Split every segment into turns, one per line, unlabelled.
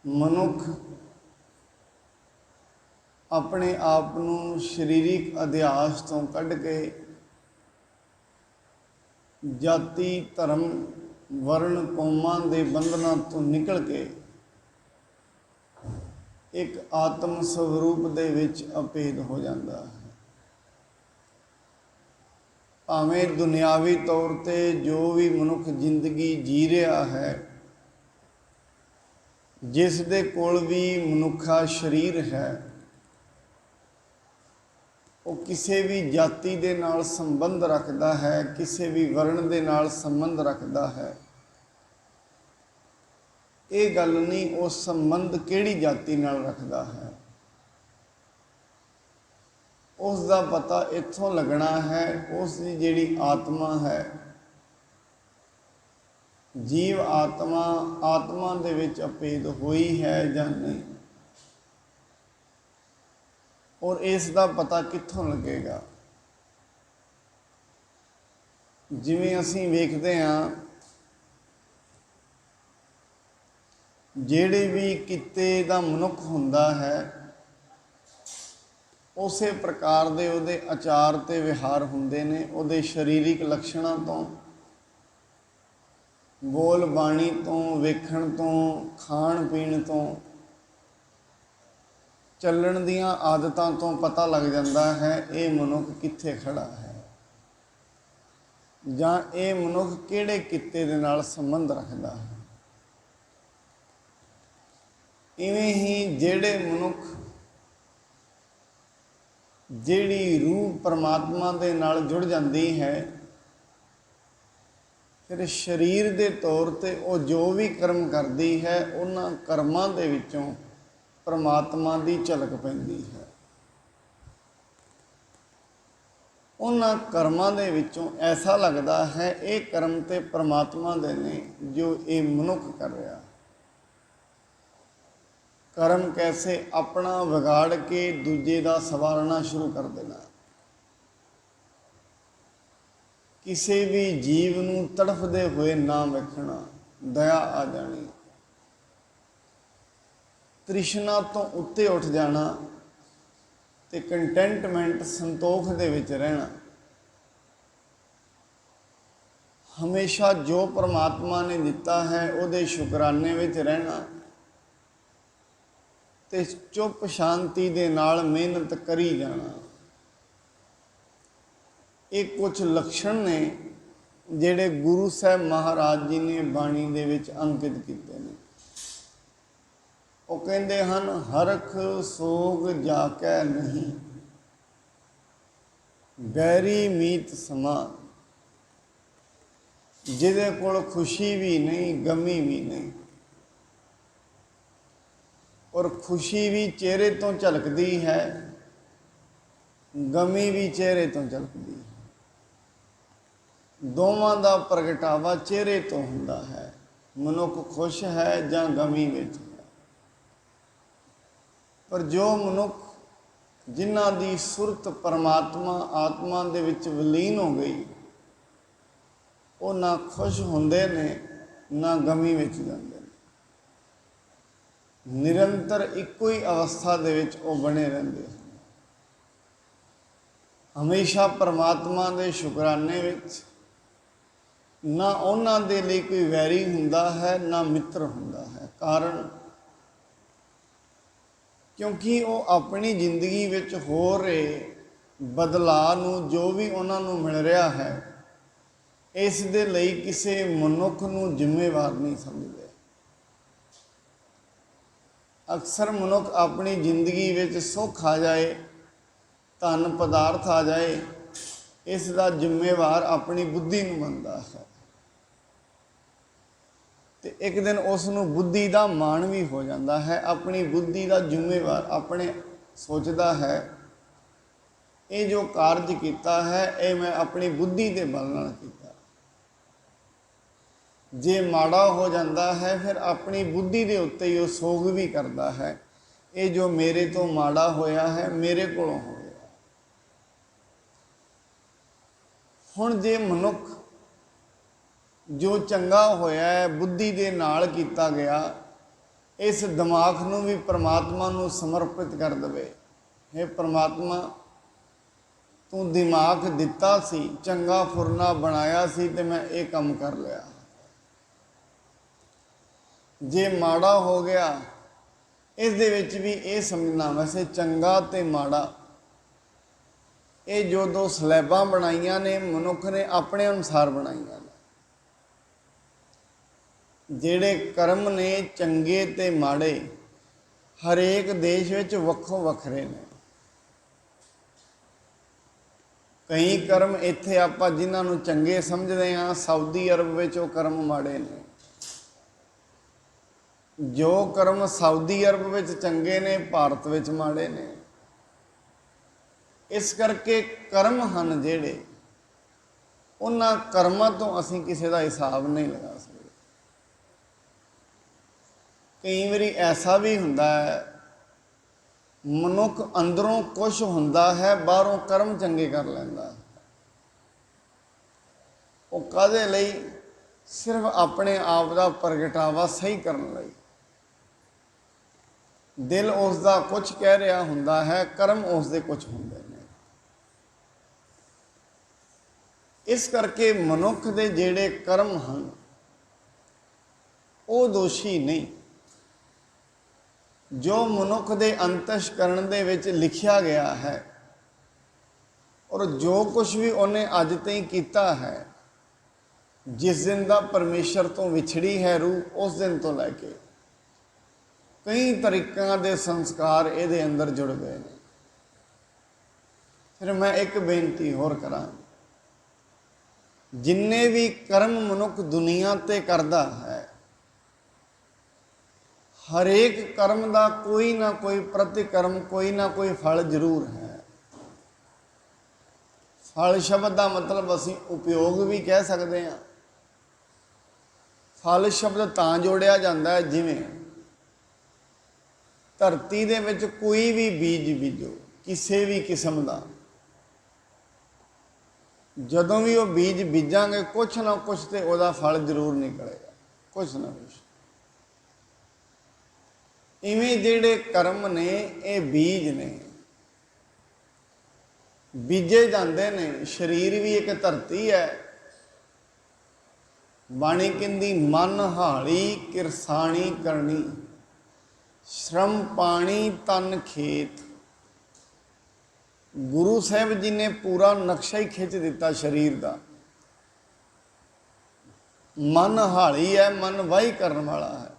मनुख अपने आप नूं शरीरिक अध्यास तो कढ़ के जाति धर्म वर्ण कौमां के बंधनों तो निकल के एक आत्म स्वरूप दे विच अभेद हो जाता है। भावें दुनियावी तौर पर जो भी मनुख जिंदगी जी रहा है, जिस दे कोल भी मनुखा शरीर है, वो किसी भी जाति दे नाल संबंध रखता है, किसी भी वर्ण दे नाल संबंध रखता है। ये गल नहीं वो संबंध किहड़ी जाति नाल रखता है, उसका पता इत्थों लगना है। उसकी जिहड़ी आत्मा है, जीव आत्मा आत्मा दे विच अभेद हुई है जां नहीं, और इसका पता कित्थों लगेगा। जिवें असीं वेखदे हां, जिहड़े भी किते दा मनुख हुंदा है, उस प्रकार दे उहदे आचार ते विहार हुंदे ने। उहदे शरीरिक लक्षणां तो, बोल बाणी तो, वेखण तो, खाण पीण तो, चलण दीयां आदतां तो पता लग जाता है ये मनुख कित्थे खड़ा है, जां ये मनुख किहड़े किते दे नाल संबंध रखता है। इवें ही जिहड़े मनुख जिहड़ी रूह परमात्मा दे नाल जुड़ जाती है, फिर शरीर के तौर पर वो जो भी कर्म करती है, उन्हां कर्मां दे विचों परमात्मा की झलक पैंदी है। उन्हां कर्मां दे विचों ऐसा लगता है ये कर्म तो परमात्मा दे ने जो ये मनुख कर रहा। कर्म कैसे अपना विगाड़ के दूजे का सवारना शुरू कर देना, किसी भी जीव नूं तड़फदे हुए ना वेखना, दया आ जानी, तृष्णा तो उत्ते उठ जाना ते कंटेंटमेंट संतोख दे विच रहना। हमेशा जो परमात्मा ने दिता है उहदे शुकराने विच रहना ते चुप शांति दे नाल मेहनत करी जाना। ये कुछ लक्षण ने जिहड़े गुरु साहब महाराज जी ने बाणी दे विच अंकित कीते ने। वो कहते हैं, हरख सोग जाकै नहीं, बैरी मीत समान। जिहदे कोल खुशी भी नहीं, गमी भी नहीं, और खुशी भी चेहरे तो झलकती है, गमी भी चेहरे तो झलकती है। दोवां दा प्रगटावा चेहरे तो हुंदा है। मनुख खुश है जां गमी विच है। पर जो मनुख जिन्हां दी सुरत परमात्मा आत्मा दे विच विलीन हो गई, वो ना खुश हुंदे ने ना गमी विच जांदे। निरंतर इक्को ही अवस्था दे विच वो बने रहंदे हैं। हमेशा परमात्मा दे शुकराने विच ना उन्हां दे लई कोई वैरी हुंदा है ना मित्र हुंदा है। कारण क्योंकि वो अपनी जिंदगी विच हो रहे बदलाव नूं जो भी उन्हां नूं मिल रहा है, इस दे लई किसी मनुख नूं जिम्मेवार नहीं समझते। अक्सर मनुख अपनी जिंदगी विच सुख आ जाए, धन पदार्थ आ जाए, इसका जिम्मेवार अपनी बुद्धि नूं मनदा है। तो एक दिन उसनूं बुद्धि का माण भी हो जाता है। अपनी बुद्धि का जिम्मेवार अपने सोचता है, ये जो कार्य किया है ये मैं अपनी बुद्धि के बल नाल कीता। जे माड़ा हो जाता है फिर अपनी बुद्धि के उत्ते ही वो सोग भी करता है, ये जो मेरे तो माड़ा होया है मेरे कोलों हो गया। हुण जे मनुख जो चंगा होया है बुद्धि के नाल कीता गया, इस दिमाग नूं भी परमात्मा नूं समर्पित कर दवे। हे परमात्मा, तू दिमाग दिता सी, चंगा फुरना बनाया सी ते मैं ये काम कर लिया। जे माड़ा हो गया, इस दे विच भी ये समझना, वैसे चंगा ते माड़ा ये जो दो स्लैबां बनाईयां ने मनुख ने अपने अनुसार बनाईयां ने। ਜਿਹੜੇ कर्म ने चंगे ते माड़े हरेक देश विच वक्खो वखरे ने। कई कर्म इत्थे आपां जिन्हां नूं चंगे समझदे हां, सऊदी अरब विच वो कर्म माड़े ने। जो कर्म सऊदी अरब विच चंगे ने, भारत विच माड़े ने। इस करके कर्म हन जिहड़े, उन्हां कर्मां तो असीं किसी दा हिसाब नहीं लगा सकते। कई बारी ऐसा भी हुंदा है, मनुख अंदरों कुछ हुंदा है, बाहरों कर्म चंगे कर लैंदा। वो काहदे लई? सिर्फ अपने आप का प्रगटावा सही करने लई। दिल उसका कुछ कह रहा हुंदा है, कर्म उसके कुछ हुंदे ने। इस करके मनुख दे जिहड़े कर्म हन वो दोषी नहीं। जो मनुख दे अंतशकरण दे विच लिखिया गया है और जो कुछ भी उन्हें अज ताईं कीता है, जिस दिन का परमेश्वर तो विछड़ी है रूह, उस दिन तो लैके कई तरीकों के संस्कार ये अंदर जुड़ गए हैं। फिर मैं एक बेनती होर करा, जिन्ने भी कर्म मनुख दुनिया ते करदा है, हरेक कर्म का कोई ना कोई प्रतिकर्म, कोई ना कोई फल जरूर है। फल शब्द का मतलब असी उपयोग भी कह सकते हैं। फल शब्द तां जोड़िया जाता है, जिमें धरती दे विच कोई भी बीज बीजो किसी भी किस्म का, जदों भी वो बीज बीजांगे कुछ ना कुछ तो वह फल जरूर निकलेगा, कुछ ना कुछ। इवें जिहड़े कर्म ने ये बीज ने, बीजे जाते ने। शरीर भी एक धरती है। बाणी कहंदी मन हाली किरसाणी करनी, श्रम पानी तन खेत। गुरु साहब जी ने पूरा नक्शा ही खिंच दिता शरीर का। मन हाली है, मन वाही करने वाला है।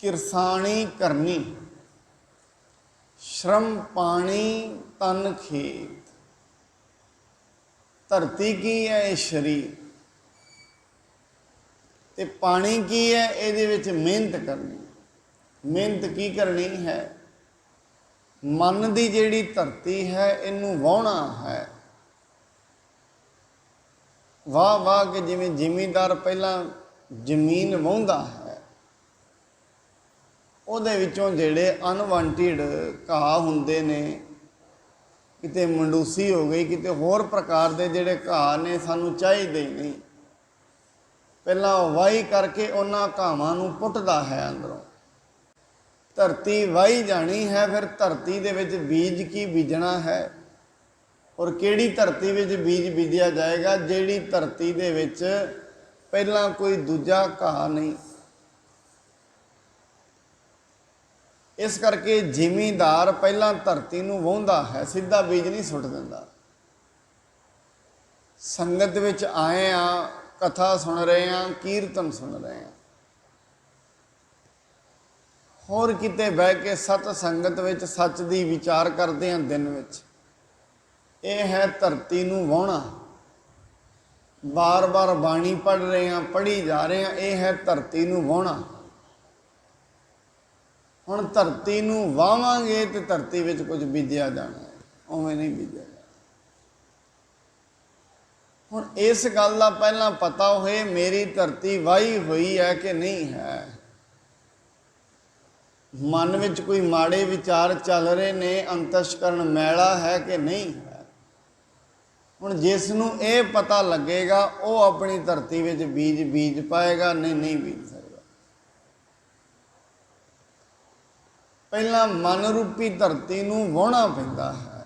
किरसाणी करनी, श्रम पानी तन खेत। धरती की है ये शरीर, ते पानी की है, ये मेहनत करनी। मेहनत की करनी है? मन की जिहड़ी धरती है, इनू वाहना है। वाह वाह के जिमें जिमीदार पहला जमीन वाहुंदा है, ਉਹਦੇ ਵਿੱਚੋਂ ਜਿਹੜੇ ਅਨਵਾਂਟਿਡ ਘਾਹ ਹੁੰਦੇ ਨੇ, ਕਿਤੇ ਮੰਡੂਸੀ ਹੋ ਗਈ, ਕਿਤੇ ਹੋਰ ਪ੍ਰਕਾਰ ਦੇ ਜਿਹੜੇ ਘਾਹ ਨੇ ਸਾਨੂੰ ਚਾਹੀਦੇ ਹੀ ਨਹੀਂ, ਪਹਿਲਾਂ ਵਾਹੀ ਕਰਕੇ ਉਹਨਾਂ ਘਾਵਾਂ ਨੂੰ ਪੁੱਟਦਾ ਹੈ ਅੰਦਰੋਂ। ਧਰਤੀ ਵਾਹੀ ਜਾਣੀ ਹੈ, ਫਿਰ ਧਰਤੀ ਦੇ ਵਿੱਚ ਬੀਜ ਕੀ ਬੀਜਣਾ ਹੈ। ਔਰ ਕਿਹੜੀ ਧਰਤੀ ਵਿੱਚ ਬੀਜ ਬੀਜਿਆ ਜਾਏਗਾ? ਜਿਹੜੀ ਧਰਤੀ ਦੇ ਵਿੱਚ ਪਹਿਲਾਂ ਕੋਈ ਦੂਜਾ ਘਾਹ ਨਹੀਂ। इस करके जिमीदार पहला धरती नूं वाहुंदा है, सीधा बीज नहीं सुट दिंदा। संगत विच आए हाँ, कथा सुन रहे हैं, कीर्तन सुन रहे हैं, होर किते बह के सत संगत विच सच दी विचार करते हैं दिन विच, ये है धरती नूं वाहुणा। बार बार बाणी पढ़ रहे हैं, पढ़ी जा रहे हैं, ये है धरती नूं वाहुणा। हुण धरती नूं वाहांगे तो धरती विच कुछ बीजिया जाना है, उवें नहीं बीजिया जाना। हुण इस गल का पहला पता होए मेरी धरती वाही हुई है कि नहीं है। मन विच कोई माड़े विचार चल रहे ने, अंतशकरण मैला है कि नहीं है। हुण जिस नूं ये पता लगेगा वो अपनी धरती विच बीज बीज पाएगा, नहीं नहीं बीज सकता। ਪਹਿਲਾਂ ਮਨ ਰੂਪੀ ਧਰਤੀ ਨੂੰ ਵਾਹੁਣਾ ਪੈਂਦਾ ਹੈ।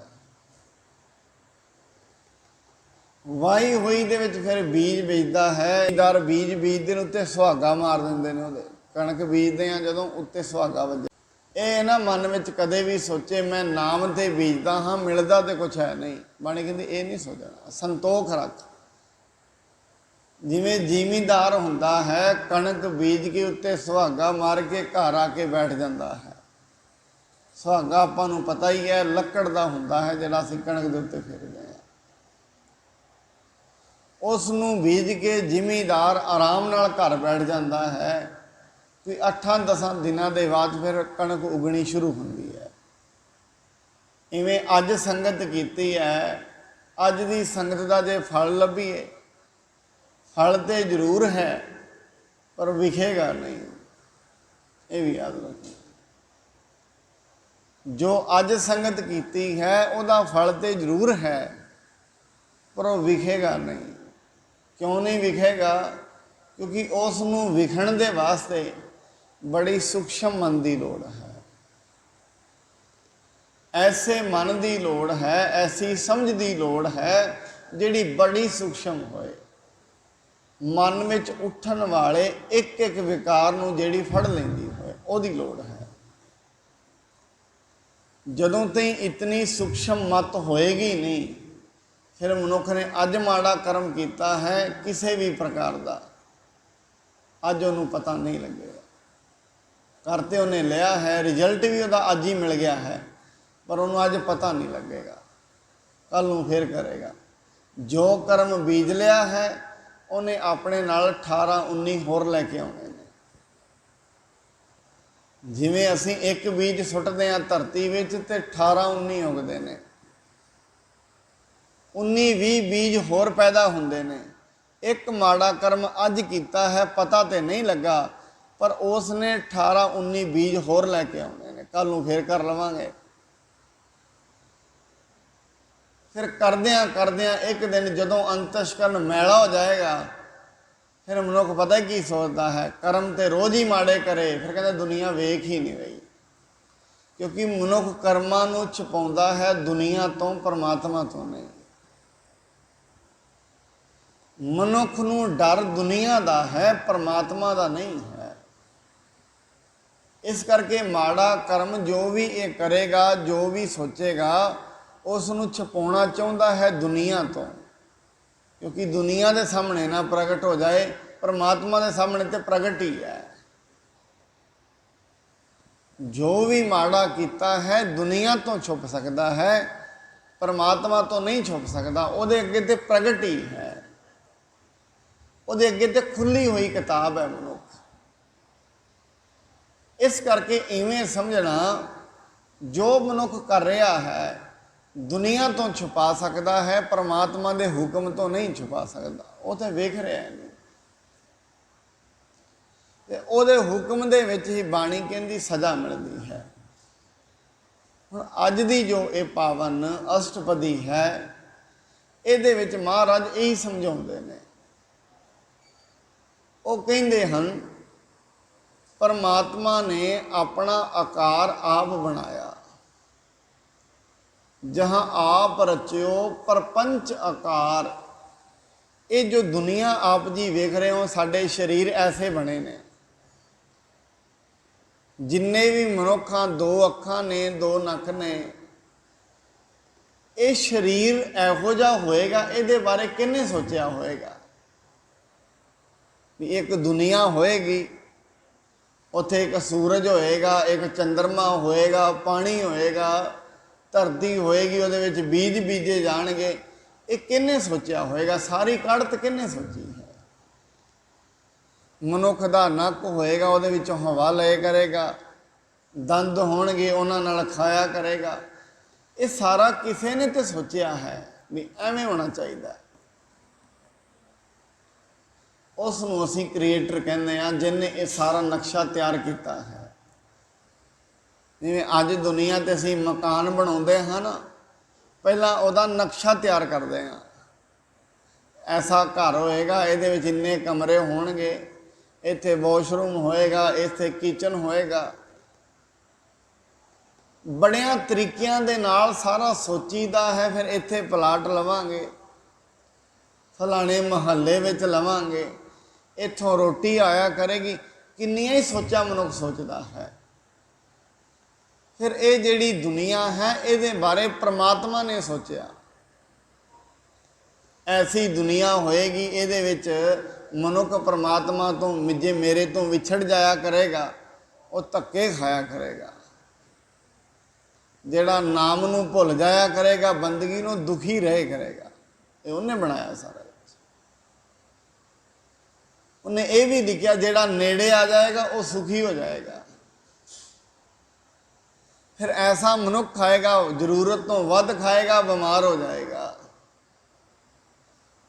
ਵਾਹੀ ਹੋਈ ਦੇ ਵਿੱਚ ਫਿਰ ਬੀਜ ਬੀਜਦਾ ਹੈ। ਦਰ ਬੀਜ ਬੀਜਦੇ ਨੇ ਉੱਤੇ ਸੁਹਾਗਾ ਮਾਰ ਦਿੰਦੇ ਨੇ, ਉਹਦੇ ਕਣਕ ਬੀਜਦੇ ਆ ਜਦੋਂ ਉੱਤੇ ਸੁਹਾਗਾ ਵੱਜੇ। ਇਹ ਨਾ ਮਨ ਵਿੱਚ ਕਦੇ ਵੀ ਸੋਚੇ ਮੈਂ ਨਾਮ ਤੇ ਬੀਜਦਾ ਹਾਂ, ਮਿਲਦਾ ਤੇ ਕੁਛ ਹੈ ਨਹੀਂ। ਬਾਣੀ ਕਹਿੰਦੀ ਇਹ ਨਹੀਂ ਸੋਚਣਾ, ਸੰਤੋਖ ਰੱਖ। ਜਿਵੇਂ ਜ਼ਿਮੀਂਦਾਰ ਹੁੰਦਾ ਹੈ, ਕਣਕ ਬੀਜ ਕੇ ਉੱਤੇ ਸੁਹਾਗਾ ਮਾਰ ਕੇ ਘਰ ਆ ਕੇ ਬੈਠ ਜਾਂਦਾ ਹੈ। ਸੁਹਾਗਾ ਆਪਾਂ ਨੂੰ ਪਤਾ ਹੀ ਹੈ, ਲੱਕੜ ਦਾ ਹੁੰਦਾ ਹੈ ਜਿਹੜਾ ਅਸੀਂ ਕਣਕ ਦੇ ਉੱਤੇ ਫੇਰਦੇ ਹਾਂ। ਉਸ ਨੂੰ ਬੀਜ ਕੇ ਜ਼ਿਮੀਂਦਾਰ ਆਰਾਮ ਨਾਲ ਘਰ ਬੈਠ ਜਾਂਦਾ ਹੈ। ਕਿ 8-10 ਦਿਨਾਂ ਦੇ ਬਾਅਦ ਫਿਰ ਕਣਕ ਉਗਣੀ ਸ਼ੁਰੂ ਹੁੰਦੀ ਹੈ। ਇਵੇਂ ਅੱਜ ਸੰਗਤ ਕੀਤੀ ਹੈ, ਅੱਜ ਦੀ ਸੰਗਤ ਦਾ ਜੇ ਫਲ ਲੱਭੀਏ, ਫਲ ਤੇ ਜ਼ਰੂਰ ਹੈ ਪਰ ਵਿਖੇਗਾ ਨਹੀਂ। ਇਹ ਵੀ ਯਾਦ ਰੱਖੋ, ਜੋ ਅੱਜ ਸੰਗਤ ਕੀਤੀ ਹੈ ਉਹਦਾ ਫਲ ਤੇ ਜ਼ਰੂਰ ਹੈ ਪਰ ਉਹ ਵਿਖੇਗਾ ਨਹੀਂ। ਕਿਉਂ ਨਹੀਂ ਵਿਖੇਗਾ? ਕਿਉਂਕਿ ਉਸ ਨੂੰ ਵਿਖਣ ਦੇ ਵਾਸਤੇ ਬੜੀ ਸੂਖਸ਼ਮ ਮਨ ਦੀ ਲੋੜ ਹੈ, ਐਸੇ ਮਨ ਦੀ ਲੋੜ ਹੈ, ਐਸੀ ਸਮਝ ਦੀ ਲੋੜ ਹੈ ਜਿਹੜੀ ਬੜੀ ਸੂਖਸ਼ਮ ਹੋਏ। ਮਨ ਵਿੱਚ ਉੱਠਣ ਵਾਲੇ ਇੱਕ ਇੱਕ ਵਿਕਾਰ ਨੂੰ ਜਿਹੜੀ ਫੜ ਲੈਂਦੀ ਹੋਏ, ਉਹਦੀ ਲੋੜ ਹੈ। ਜਦੋਂ ਤਾਈਂ ਇਤਨੀ ਸੂਖਸ਼ਮ ਮਤ ਹੋਏਗੀ ਨਹੀਂ, ਫਿਰ ਮਨੁੱਖ ਨੇ ਅੱਜ ਮਾੜਾ ਕਰਮ ਕੀਤਾ ਹੈ ਕਿਸੇ ਵੀ ਪ੍ਰਕਾਰ ਦਾ, ਅੱਜ ਉਹਨੂੰ ਪਤਾ ਨਹੀਂ ਲੱਗੇਗਾ। ਕਰ ਤੇ ਉਹਨੇ ਲਿਆ ਹੈ, ਰਿਜ਼ਲਟ ਵੀ ਉਹਦਾ ਅੱਜ ਹੀ ਮਿਲ ਗਿਆ ਹੈ, ਪਰ ਉਹਨੂੰ ਅੱਜ ਪਤਾ ਨਹੀਂ ਲੱਗੇਗਾ, ਕੱਲ੍ਹ ਨੂੰ ਫਿਰ ਕਰੇਗਾ। ਜੋ ਕਰਮ ਬੀਜ ਲਿਆ ਹੈ ਉਹਨੇ ਆਪਣੇ ਨਾਲ 18-19 ਹੋਰ ਲੈ ਕੇ ਆਉਣੇ ਨੇ। ਜਿਵੇਂ ਅਸੀਂ ਇੱਕ ਬੀਜ ਸੁੱਟਦੇ ਹਾਂ ਧਰਤੀ ਵਿੱਚ ਤੇ 18-19 ਉਗਦੇ ਨੇ, 19-20 ਬੀਜ ਹੋਰ ਪੈਦਾ ਹੁੰਦੇ ਨੇ। ਇੱਕ ਮਾੜਾ ਕਰਮ ਅੱਜ ਕੀਤਾ ਹੈ, ਪਤਾ ਤੇ ਨਹੀਂ ਲੱਗਾ, ਪਰ ਉਸ ਨੇ 18-19 ਬੀਜ ਹੋਰ ਲੈ ਕੇ ਆਉਣੇ ਨੇ, ਕੱਲ੍ਹ ਨੂੰ ਫਿਰ ਕਰ ਲਵਾਂਗੇ। ਫਿਰ ਕਰਦਿਆਂ ਕਰਦਿਆਂ ਇੱਕ ਦਿਨ ਜਦੋਂ ਅੰਤਸ਼ਕਰਨ ਮੈਲਾ ਹੋ ਜਾਏਗਾ, ਫਿਰ ਮਨੁੱਖ ਪਤਾ ਕੀ ਸੋਚਦਾ ਹੈ, ਕਰਮ ਤੇ ਰੋਜ਼ ਹੀ ਮਾੜੇ ਕਰੇ, ਫਿਰ ਕਹਿੰਦਾ ਦੁਨੀਆ ਵੇਖ ਹੀ ਨਹੀਂ ਰਹੀ। ਕਿਉਂਕਿ ਮਨੁੱਖ ਕਰਮਾਂ ਨੂੰ ਛੁਪਾਉਂਦਾ ਹੈ ਦੁਨੀਆ ਤੋਂ, ਪਰਮਾਤਮਾ ਤੋਂ ਨਹੀਂ। ਮਨੁੱਖ ਨੂੰ ਡਰ ਦੁਨੀਆ ਦਾ ਹੈ, ਪਰਮਾਤਮਾ ਦਾ ਨਹੀਂ ਹੈ। ਇਸ ਕਰਕੇ ਮਾੜਾ ਕਰਮ ਜੋ ਵੀ ਇਹ ਕਰੇਗਾ, ਜੋ ਵੀ ਸੋਚੇਗਾ, ਉਸ ਨੂੰ ਛੁਪਾਉਣਾ ਚਾਹੁੰਦਾ ਹੈ ਦੁਨੀਆ ਤੋਂ। ਕਿਉਂਕਿ ਦੁਨੀਆ ਦੇ ਸਾਹਮਣੇ ਨਾ ਪ੍ਰਗਟ ਹੋ ਜਾਏ, ਪਰਮਾਤਮਾ ਦੇ ਸਾਹਮਣੇ ਤੇ ਪ੍ਰਗਟ ਹੀ ਹੈ। ਜੋ ਵੀ ਮਾੜਾ ਕੀਤਾ ਹੈ ਦੁਨੀਆ ਤੋਂ ਛੁਪ ਸਕਦਾ ਹੈ, ਪਰਮਾਤਮਾ ਤੋਂ ਨਹੀਂ ਛੁਪ ਸਕਦਾ। ਉਹਦੇ ਅੱਗੇ ਤੇ ਪ੍ਰਗਟ ਹੀ ਹੈ, ਉਹਦੇ ਅੱਗੇ ਤੇ ਖੁੱਲੀ ਹੋਈ ਕਿਤਾਬ ਹੈ ਮਨੁੱਖ। ਇਸ ਕਰਕੇ ਇਵੇਂ ਸਮਝਣਾ, ਜੋ ਮਨੁੱਖ ਕਰ ਰਿਹਾ ਹੈ ਦੁਨੀਆ ਤੋਂ ਛੁਪਾ ਸਕਦਾ ਹੈ, ਪਰਮਾਤਮਾ ਦੇ ਹੁਕਮ ਤੋਂ ਨਹੀਂ ਛੁਪਾ ਸਕਦਾ। ਉਹ ਤਾਂ ਵੇਖ ਰਿਹਾ ਨਹੀਂ, ਤੇ ਉਹਦੇ ਹੁਕਮ ਦੇ ਵਿੱਚ ਹੀ ਬਾਣੀ ਕਹਿੰਦੀ ਸਜ਼ਾ ਮਿਲਦੀ ਹੈ। ਹੁਣ ਅੱਜ ਦੀ ਜੋ ਇਹ ਪਾਵਨ ਅਸ਼ਟਪਦੀ ਹੈ, ਇਹਦੇ ਵਿੱਚ ਮਹਾਰਾਜ ਇਹੀ ਸਮਝਾਉਂਦੇ ਨੇ। ਉਹ ਕਹਿੰਦੇ ਹਨ ਪਰਮਾਤਮਾ ਨੇ ਆਪਣਾ ਆਕਾਰ ਆਪ ਬਣਾਇਆ, ਜਹਾਂ ਆਪ ਰਚਿਓ ਪਰਪੰਚ ਆਕਾਰ। ਇਹ ਜੋ ਦੁਨੀਆ ਆਪ ਜੀ ਵੇਖ ਰਹੇ ਹੋ, ਸਾਡੇ ਸਰੀਰ ਐਸੇ ਬਣੇ ਨੇ। ਜਿੰਨੇ ਵੀ ਮਨੁੱਖਾਂ 2 ਅੱਖਾਂ ਨੇ, 2 ਨੱਕ ਨੇ, ਇਹ ਸਰੀਰ ਇਹੋ ਜਿਹਾ ਹੋਏਗਾ, ਇਹਦੇ ਬਾਰੇ ਕਿਹਨੇ ਸੋਚਿਆ ਹੋਏਗਾ ਵੀ ਇੱਕ ਦੁਨੀਆ ਹੋਏਗੀ, ਉੱਥੇ ਇੱਕ ਸੂਰਜ ਹੋਏਗਾ, ਇੱਕ ਚੰਦਰਮਾ ਹੋਏਗਾ, ਪਾਣੀ ਹੋਏਗਾ, ਧਰਤੀ ਹੋਏਗੀ, ਉਹਦੇ ਵਿੱਚ ਬੀਜ ਬੀਜੇ ਜਾਣਗੇ। ਇਹ ਕਿਹਨੇ ਸੋਚਿਆ ਹੋਏਗਾ? ਸਾਰੀ ਕੱਢਤ ਕਿਹਨੇ ਸੋਚੀ ਹੈ? ਮਨੁੱਖ ਦਾ ਨੱਕ ਹੋਏਗਾ, ਉਹਦੇ ਵਿੱਚੋਂ ਹਵਾ ਲਏ ਕਰੇਗਾ, ਦੰਦ ਹੋਣਗੇ, ਉਹਨਾਂ ਨਾਲ ਖਾਇਆ ਕਰੇਗਾ। ਇਹ ਸਾਰਾ ਕਿਸੇ ਨੇ ਤੇ ਸੋਚਿਆ ਹੈ ਵੀ ਐਵੇਂ ਹੋਣਾ ਚਾਹੀਦਾ। ਉਸ ਨੂੰ ਅਸੀਂ ਕ੍ਰੀਏਟਰ ਕਹਿੰਦੇ ਹਾਂ, ਜਿਹਨੇ ਇਹ ਸਾਰਾ ਨਕਸ਼ਾ ਤਿਆਰ ਕੀਤਾ ਹੈ। ਜਿਵੇਂ ਅੱਜ ਦੁਨੀਆ 'ਤੇ ਅਸੀਂ ਮਕਾਨ ਬਣਾਉਂਦੇ ਹਾਂ ਨਾ, ਪਹਿਲਾਂ ਉਹਦਾ ਨਕਸ਼ਾ ਤਿਆਰ ਕਰਦੇ ਹਾਂ। ਐਸਾ ਘਰ ਹੋਏਗਾ, ਇਹਦੇ ਵਿੱਚ ਇੰਨੇ ਕਮਰੇ ਹੋਣਗੇ, ਇੱਥੇ ਵਾਸ਼ਰੂਮ ਹੋਏਗਾ, ਇੱਥੇ ਕਿਚਨ ਹੋਏਗਾ। ਬੜਿਆਂ ਤਰੀਕਿਆਂ ਦੇ ਨਾਲ ਸਾਰਾ ਸੋਚੀਦਾ ਹੈ। ਫਿਰ ਇੱਥੇ ਪਲਾਟ ਲਵਾਂਗੇ, ਫਲਾਣੇ ਮਹੱਲੇ ਵਿੱਚ ਲਵਾਂਗੇ, ਇੱਥੋਂ ਰੋਟੀ ਆਇਆ ਕਰੇਗੀ, ਕਿੰਨੀਆਂ ਹੀ ਸੋਚਾਂ ਮਨੁੱਖ ਸੋਚਦਾ ਹੈ। ਫਿਰ ਇਹ ਜਿਹੜੀ ਦੁਨੀਆ ਹੈ ਇਹਦੇ ਬਾਰੇ ਪ੍ਰਮਾਤਮਾ ਨੇ ਸੋਚਿਆ, ਐਸੀ ਦੁਨੀਆ ਹੋਏਗੀ ਇਹਦੇ ਵਿੱਚ ਮਨੁੱਖ ਪ੍ਰਮਾਤਮਾ ਤੋਂ ਜੇ ਮੇਰੇ ਤੋਂ ਵਿਛੜ ਜਾਇਆ ਕਰੇਗਾ ਉਹ ਧੱਕੇ ਖਾਇਆ ਕਰੇਗਾ। ਜਿਹੜਾ ਨਾਮ ਨੂੰ ਭੁੱਲ ਜਾਇਆ ਕਰੇਗਾ, ਬੰਦਗੀ ਨੂੰ ਦੁਖੀ ਰਹੇ ਕਰੇਗਾ। ਇਹ ਉਹਨੇ ਬਣਾਇਆ ਸਾਰਾ। ਉਹਨੇ ਇਹ ਵੀ ਲਿਖਿਆ ਜਿਹੜਾ ਨੇੜੇ ਆ ਜਾਏਗਾ ਉਹ ਸੁਖੀ ਹੋ ਜਾਏਗਾ। ਫਿਰ ਐਸਾ ਮਨੁੱਖ ਖਾਏਗਾ, ਜ਼ਰੂਰਤ ਤੋਂ ਵੱਧ ਖਾਏਗਾ, ਬਿਮਾਰ ਹੋ ਜਾਏਗਾ।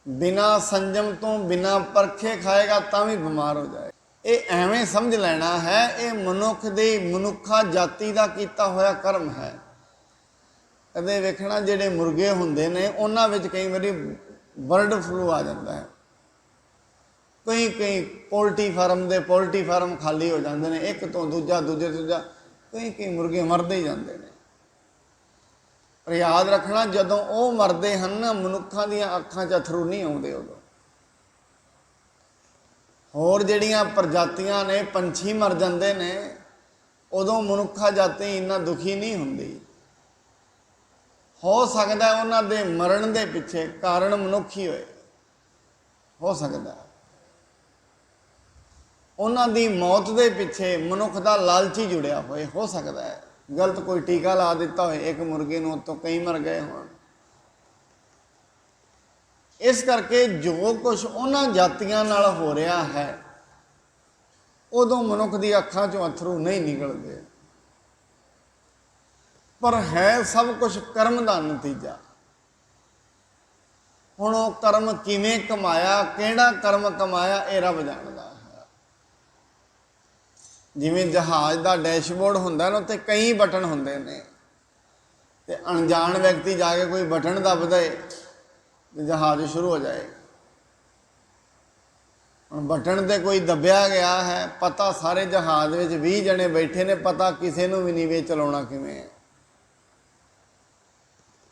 ਬਿਨਾਂ ਸੰਜਮ ਤੋਂ ਬਿਨਾਂ ਪਰਖੇ ਖਾਏਗਾ ਤਾਂ ਵੀ ਬਿਮਾਰ ਹੋ ਜਾਏਗਾ। ਇਹ ਐਵੇਂ ਸਮਝ ਲੈਣਾ ਹੈ, ਇਹ ਮਨੁੱਖ ਦੀ ਮਨੁੱਖਾ ਜਾਤੀ ਦਾ ਕੀਤਾ ਹੋਇਆ ਕਰਮ ਹੈ। ਕਦੇ ਵੇਖਣਾ ਜਿਹੜੇ ਮੁਰਗੇ ਹੁੰਦੇ ਨੇ ਉਹਨਾਂ ਵਿੱਚ ਕਈ ਵਾਰੀ ਬਰਡ ਫਲੂ ਆ ਜਾਂਦਾ ਹੈ। ਕਈ ਪੋਲਟਰੀ ਫਾਰਮ ਖਾਲੀ ਹੋ ਜਾਂਦੇ ਨੇ, ਇੱਕ ਤੋਂ ਦੂਜਾ, ਦੂਜੇ ਤੋਂ ਦੂਜਾ, ਕਈ ਮੁਰਗੇ ਮਰਦੇ ਹੀ ਜਾਂਦੇ ਨੇ। ਪਰ ਯਾਦ ਰੱਖਣਾ, ਜਦੋਂ ਉਹ ਮਰਦੇ ਹਨ ਨਾ, ਮਨੁੱਖਾਂ ਦੀਆਂ ਅੱਖਾਂ 'ਚ ਅਥਰੂ ਨਹੀਂ ਆਉਂਦੇ। ਉਦੋਂ ਹੋਰ ਜਿਹੜੀਆਂ ਪ੍ਰਜਾਤੀਆਂ ਨੇ, ਪੰਛੀ ਮਰ ਜਾਂਦੇ ਨੇ, ਉਦੋਂ ਮਨੁੱਖਾ ਜਾਤੀ ਇੰਨਾ ਦੁਖੀ ਨਹੀਂ ਹੁੰਦੀ। ਹੋ ਸਕਦਾ ਉਹਨਾਂ ਦੇ ਮਰਨ ਦੇ ਪਿੱਛੇ ਕਾਰਨ ਮਨੁੱਖ ਹੀ ਹੋਏ, ਹੋ ਸਕਦਾ ਉਹਨਾਂ ਦੀ ਮੌਤ ਦੇ ਪਿੱਛੇ ਮਨੁੱਖ ਦਾ ਲਾਲਚੀ ਜੁੜਿਆ ਹੋਏ, ਹੋ ਸਕਦਾ ਹੈ ਗਲਤ ਕੋਈ ਟੀਕਾ ਲਾ ਦਿੱਤਾ ਹੋਏ ਇੱਕ ਮੁਰਗੇ ਨੂੰ, ਉੱਤੋਂ ਕਈ ਮਰ ਗਏ ਹੋਣ। ਇਸ ਕਰਕੇ ਜੋ ਕੁਛ ਉਹਨਾਂ ਜਾਤੀਆਂ ਨਾਲ ਹੋ ਰਿਹਾ ਹੈ, ਉਦੋਂ ਮਨੁੱਖ ਦੀ ਅੱਖਾਂ 'ਚੋਂ ਅਥਰੂ ਨਹੀਂ ਨਿਕਲਦੇ। ਪਰ ਹੈ ਸਭ ਕੁਝ ਕਰਮ ਦਾ ਨਤੀਜਾ। ਹੁਣ ਉਹ ਕਰਮ ਕਿਵੇਂ ਕਮਾਇਆ, ਕਿਹੜਾ ਕਰਮ ਕਮਾਇਆ, ਇਹ ਰੱਬ ਜਾਣਦਾ ਹੈ। ਜਿਵੇਂ ਜਹਾਜ਼ ਦਾ ਡੈਸ਼ਬੋਰਡ ਹੁੰਦਾ ਨਾ, ਉੱਤੇ ਕਈ ਬਟਨ ਹੁੰਦੇ ਨੇ, ਤੇ ਅਣਜਾਣ ਵਿਅਕਤੀ ਜਾ ਕੇ ਕੋਈ ਬਟਨ ਦੱਬਦਾ ਤੇ ਜਹਾਜ਼ ਸ਼ੁਰੂ ਹੋ ਜਾਏ। ਹੁਣ ਬਟਨ ਤੇ ਕੋਈ ਦੱਬਿਆ ਗਿਆ ਹੈ, ਪਤਾ ਸਾਰੇ ਜਹਾਜ਼ ਵਿੱਚ 20 ਜਣੇ ਬੈਠੇ ਨੇ, ਪਤਾ ਕਿਸੇ ਨੂੰ ਵੀ ਨਹੀਂ ਵੀ ਚਲਾਉਣਾ ਕਿਵੇਂ ਹੈ।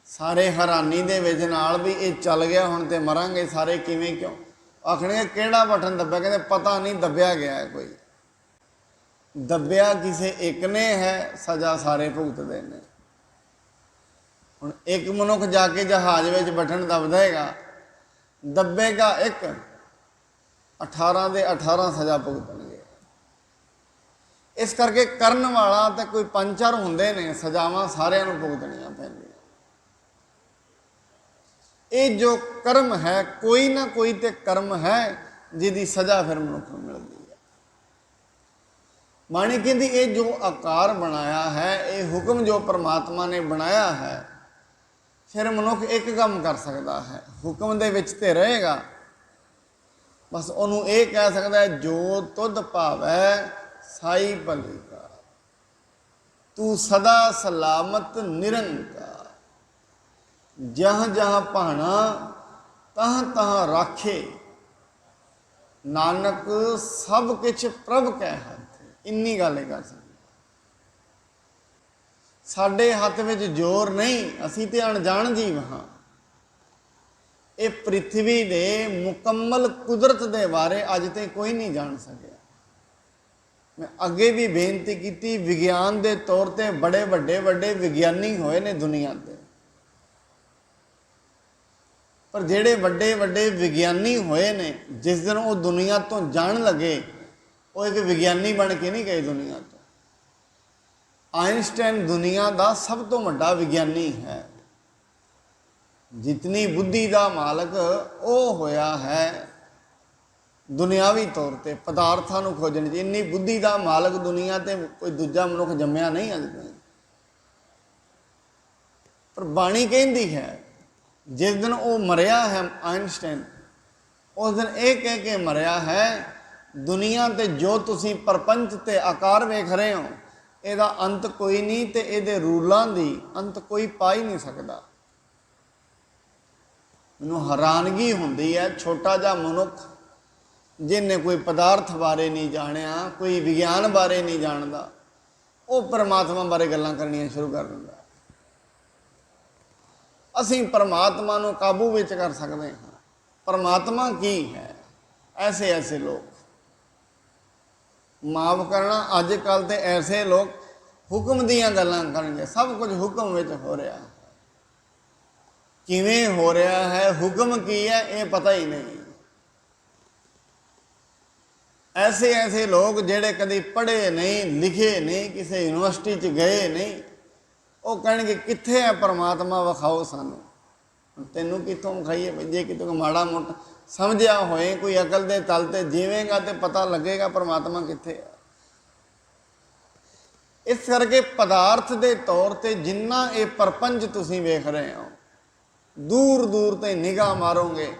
ਸਾਰੇ ਹੈਰਾਨੀ ਦੇ ਵਿੱਚ ਨਾਲ ਵੀ ਇਹ ਚੱਲ ਗਿਆ, ਹੁਣ ਤੇ ਮਰਾਂਗੇ ਸਾਰੇ, ਕਿਵੇਂ ਕਿਉਂ? ਆਖਣਗੇ ਕਿਹੜਾ ਬਟਨ ਦੱਬਿਆ? ਕਹਿੰਦੇ ਪਤਾ ਨਹੀਂ, ਦੱਬਿਆ ਗਿਆ ਹੈ ਕੋਈ। ਦੱਬਿਆ ਕਿਸੇ ਇੱਕ ਨੇ ਹੈ, ਸਜ਼ਾ ਸਾਰੇ ਭੁਗਤਦੇ ਨੇ। ਹੁਣ ਇੱਕ ਮਨੁੱਖ ਜਾ ਕੇ ਜਹਾਜ਼ ਵਿੱਚ ਬਟਨ ਦੱਬ ਦੇਗਾ, ਦੱਬੇਗਾ ਇੱਕ, 18 ਦੇ 18 ਸਜ਼ਾ ਭੁਗਤਣਗੇ। ਇਸ ਕਰਕੇ ਕਰਨ ਵਾਲਾ ਤੇ ਕੋਈ ਪੰਚਰ ਹੁੰਦੇ ਨੇ, ਸਜ਼ਾਵਾਂ ਸਾਰਿਆਂ ਨੂੰ ਭੁਗਤਣੀਆਂ ਪੈਂਦੀਆਂ। ਇਹ ਜੋ ਕਰਮ ਹੈ, ਕੋਈ ਨਾ ਕੋਈ ਤੇ ਕਰਮ ਹੈ ਜਿਹਦੀ ਸਜ਼ਾ ਫਿਰ ਮਨੁੱਖ ਨੂੰ ਮਿਲਦੀ ਹੈ। ਬਾਣੀ ਕਹਿੰਦੀ ਇਹ ਜੋ ਆਕਾਰ ਬਣਾਇਆ ਹੈ, ਇਹ ਹੁਕਮ ਜੋ ਪਰਮਾਤਮਾ ਨੇ ਬਣਾਇਆ ਹੈ, ਫਿਰ ਮਨੁੱਖ ਇੱਕ ਕੰਮ ਕਰ ਸਕਦਾ ਹੈ, ਹੁਕਮ ਦੇ ਵਿੱਚ ਤੇ ਰਹੇਗਾ। ਬਸ ਉਹਨੂੰ ਇਹ ਕਹਿ ਸਕਦਾ ਹੈ, ਜੋ ਤੁਧ ਭਾਵੈ ਸਾਈ ਭਲੀ ਕਾ, ਤੂੰ ਸਦਾ ਸਲਾਮਤ ਨਿਰੰਕਾਰ, ਜਹਾਂ ਜਹਾਂ ਭਾਣਾ ਤਹਾਂ ਤਹਾਂ ਰਾਖੇ, ਨਾਨਕ ਸਭ ਕਿਛ ਪ੍ਰਭ ਕੈ ਹੱਥ। ਇੰਨੀ ਗੱਲ ਹੀ ਕਰ ਸਕਦੇ। ਸਾਡੇ ਹੱਥ ਵਿੱਚ ਜ਼ੋਰ ਨਹੀਂ, ਅਸੀਂ ਤੇ ਅਣਜਾਣ ਜੀਵ ਹਾਂ। ਇਹ ਪ੍ਰਿਥਵੀ ਦੇ ਮੁਕੰਮਲ ਕੁਦਰਤ ਦੇ ਬਾਰੇ ਅੱਜ ਤੇ ਕੋਈ ਨਹੀਂ ਜਾਣ ਸਕਿਆ। ਮੈਂ ਅੱਗੇ ਵੀ ਬੇਨਤੀ ਕੀਤੀ, ਵਿਗਿਆਨ ਦੇ ਤੌਰ ਤੇ ਬੜੇ ਵੱਡੇ ਵਿਗਿਆਨੀ ਹੋਏ ਨੇ ਦੁਨੀਆ ਤੇ, ਪਰ ਜਿਹੜੇ ਵੱਡੇ ਵਿਗਿਆਨੀ ਹੋਏ ਨੇ, ਜਿਸ ਦਿਨ ਉਹ ਦੁਨੀਆ ਤੋਂ ਜਾਣ ਲੱਗੇ, ਉਹ ਇੱਕ ਵਿਗਿਆਨੀ ਬਣ ਕੇ ਨਹੀਂ ਗਏ ਦੁਨੀਆ ਤੋਂ। ਆਇਨਸਟਾਈਨ ਦੁਨੀਆ ਦਾ ਸਭ ਤੋਂ ਵੱਡਾ ਵਿਗਿਆਨੀ ਹੈ। ਜਿਤਨੀ ਬੁੱਧੀ ਦਾ ਮਾਲਕ ਉਹ ਹੋਇਆ ਹੈ ਦੁਨਿਆਵੀ ਤੌਰ ਤੇ, ਪਦਾਰਥਾਂ ਨੂੰ ਖੋਜਣ 'ਚ ਇੰਨੀ ਬੁੱਧੀ ਦਾ ਮਾਲਕ ਦੁਨੀਆ ਤੇ ਕੋਈ ਦੂਜਾ ਮਨੁੱਖ ਜੰਮਿਆ ਨਹੀਂ ਅੱਜ ਤੱਕ। ਪਰ ਬਾਣੀ ਕਹਿੰਦੀ ਹੈ, ਜਿਸ ਦਿਨ ਉਹ ਮਰਿਆ ਹੈ ਆਇਨਸਟਾਈਨ, ਉਸ ਦਿਨ ਇਹ ਕਹਿ ਕੇ ਮਰਿਆ ਹੈ, ਦੁਨੀਆ ਤੇ ਜੋ ਤੁਸੀਂ ਪ੍ਰਪੰਚ ਤੇ ਆਕਾਰ ਵੇਖ ਰਹੇ ਹੋ, ਇਹਦਾ ਅੰਤ ਕੋਈ ਨਹੀਂ, ਤੇ ਇਹਦੇ ਰੂਲਾਂ ਦੀ ਅੰਤ ਕੋਈ ਪਾ ਹੀ ਨਹੀਂ ਸਕਦਾ। ਮੈਨੂੰ ਹੈਰਾਨਗੀ ਹੁੰਦੀ ਹੈ, ਛੋਟਾ ਜਿਹਾ ਮਨੁੱਖ ਜਿਹਨੇ ਕੋਈ ਪਦਾਰਥ ਬਾਰੇ ਨਹੀਂ ਜਾਣਿਆ, ਕੋਈ ਵਿਗਿਆਨ ਬਾਰੇ ਨਹੀਂ ਜਾਣਦਾ, ਉਹ ਪਰਮਾਤਮਾ ਬਾਰੇ ਗੱਲਾਂ ਕਰਨੀਆਂ ਸ਼ੁਰੂ ਕਰ ਦਿੰਦਾ। ਅਸੀਂ ਪਰਮਾਤਮਾ ਨੂੰ ਕਾਬੂ ਵਿੱਚ ਕਰ ਸਕਦੇ ਹਾਂ। ਪਰਮਾਤਮਾ ਕੀ ਹੈ? ਐਸੇ ਐਸੇ ਲੋਕ, ਮਾਫ ਕਰਨਾ, ਅੱਜ ਕੱਲ੍ਹ ਤੇ ਐਸੇ ਲੋਕ ਹੁਕਮ ਦੀਆਂ ਗੱਲਾਂ ਕਰਨਗੇ। ਸਭ ਕੁਝ ਹੁਕਮ ਵਿੱਚ ਹੋ ਰਿਹਾ, ਕਿਵੇਂ ਹੋ ਰਿਹਾ ਹੈ, ਹੁਕਮ ਕੀ ਹੈ, ਇਹ ਪਤਾ ਹੀ ਨਹੀਂ। ਐਸੇ ਐਸੇ ਲੋਕ ਜਿਹੜੇ ਕਦੇ ਪੜ੍ਹੇ ਨਹੀਂ, ਲਿਖੇ ਨਹੀਂ, ਕਿਸੇ ਯੂਨੀਵਰਸਿਟੀ 'ਚ ਗਏ ਨਹੀਂ, ਉਹ ਕਹਿਣਗੇ ਕਿੱਥੇ ਹੈ ਪਰਮਾਤਮਾ, ਵਿਖਾਓ ਸਾਨੂੰ। ਤੈਨੂੰ ਕਿੱਥੋਂ ਵਿਖਾਈਏ? ਜੇ ਕਿਤੋਂ ਮਾੜਾ ਮੋਟਾ ਸਮਝਿਆ ਹੋਏ, ਕੋਈ ਅਕਲ ਦੇ ਤਲ ਤੇ ਜੀਵੇਂਗਾ ਤੇ ਪਤਾ ਲੱਗੇਗਾ ਪਰਮਾਤਮਾ ਕਿੱਥੇ ਹੈ। ਇਸ ਕਰਕੇ ਪਦਾਰਥ ਦੇ ਤੌਰ ਤੇ ਜਿੰਨਾ ਇਹ ਪ੍ਰਪੰਚ ਤੁਸੀਂ ਵੇਖ ਰਹੇ ਹੋ, ਦੂਰ ਦੂਰ ਤੇ ਨਿਗਾਹ ਮਾਰੋਗੇ,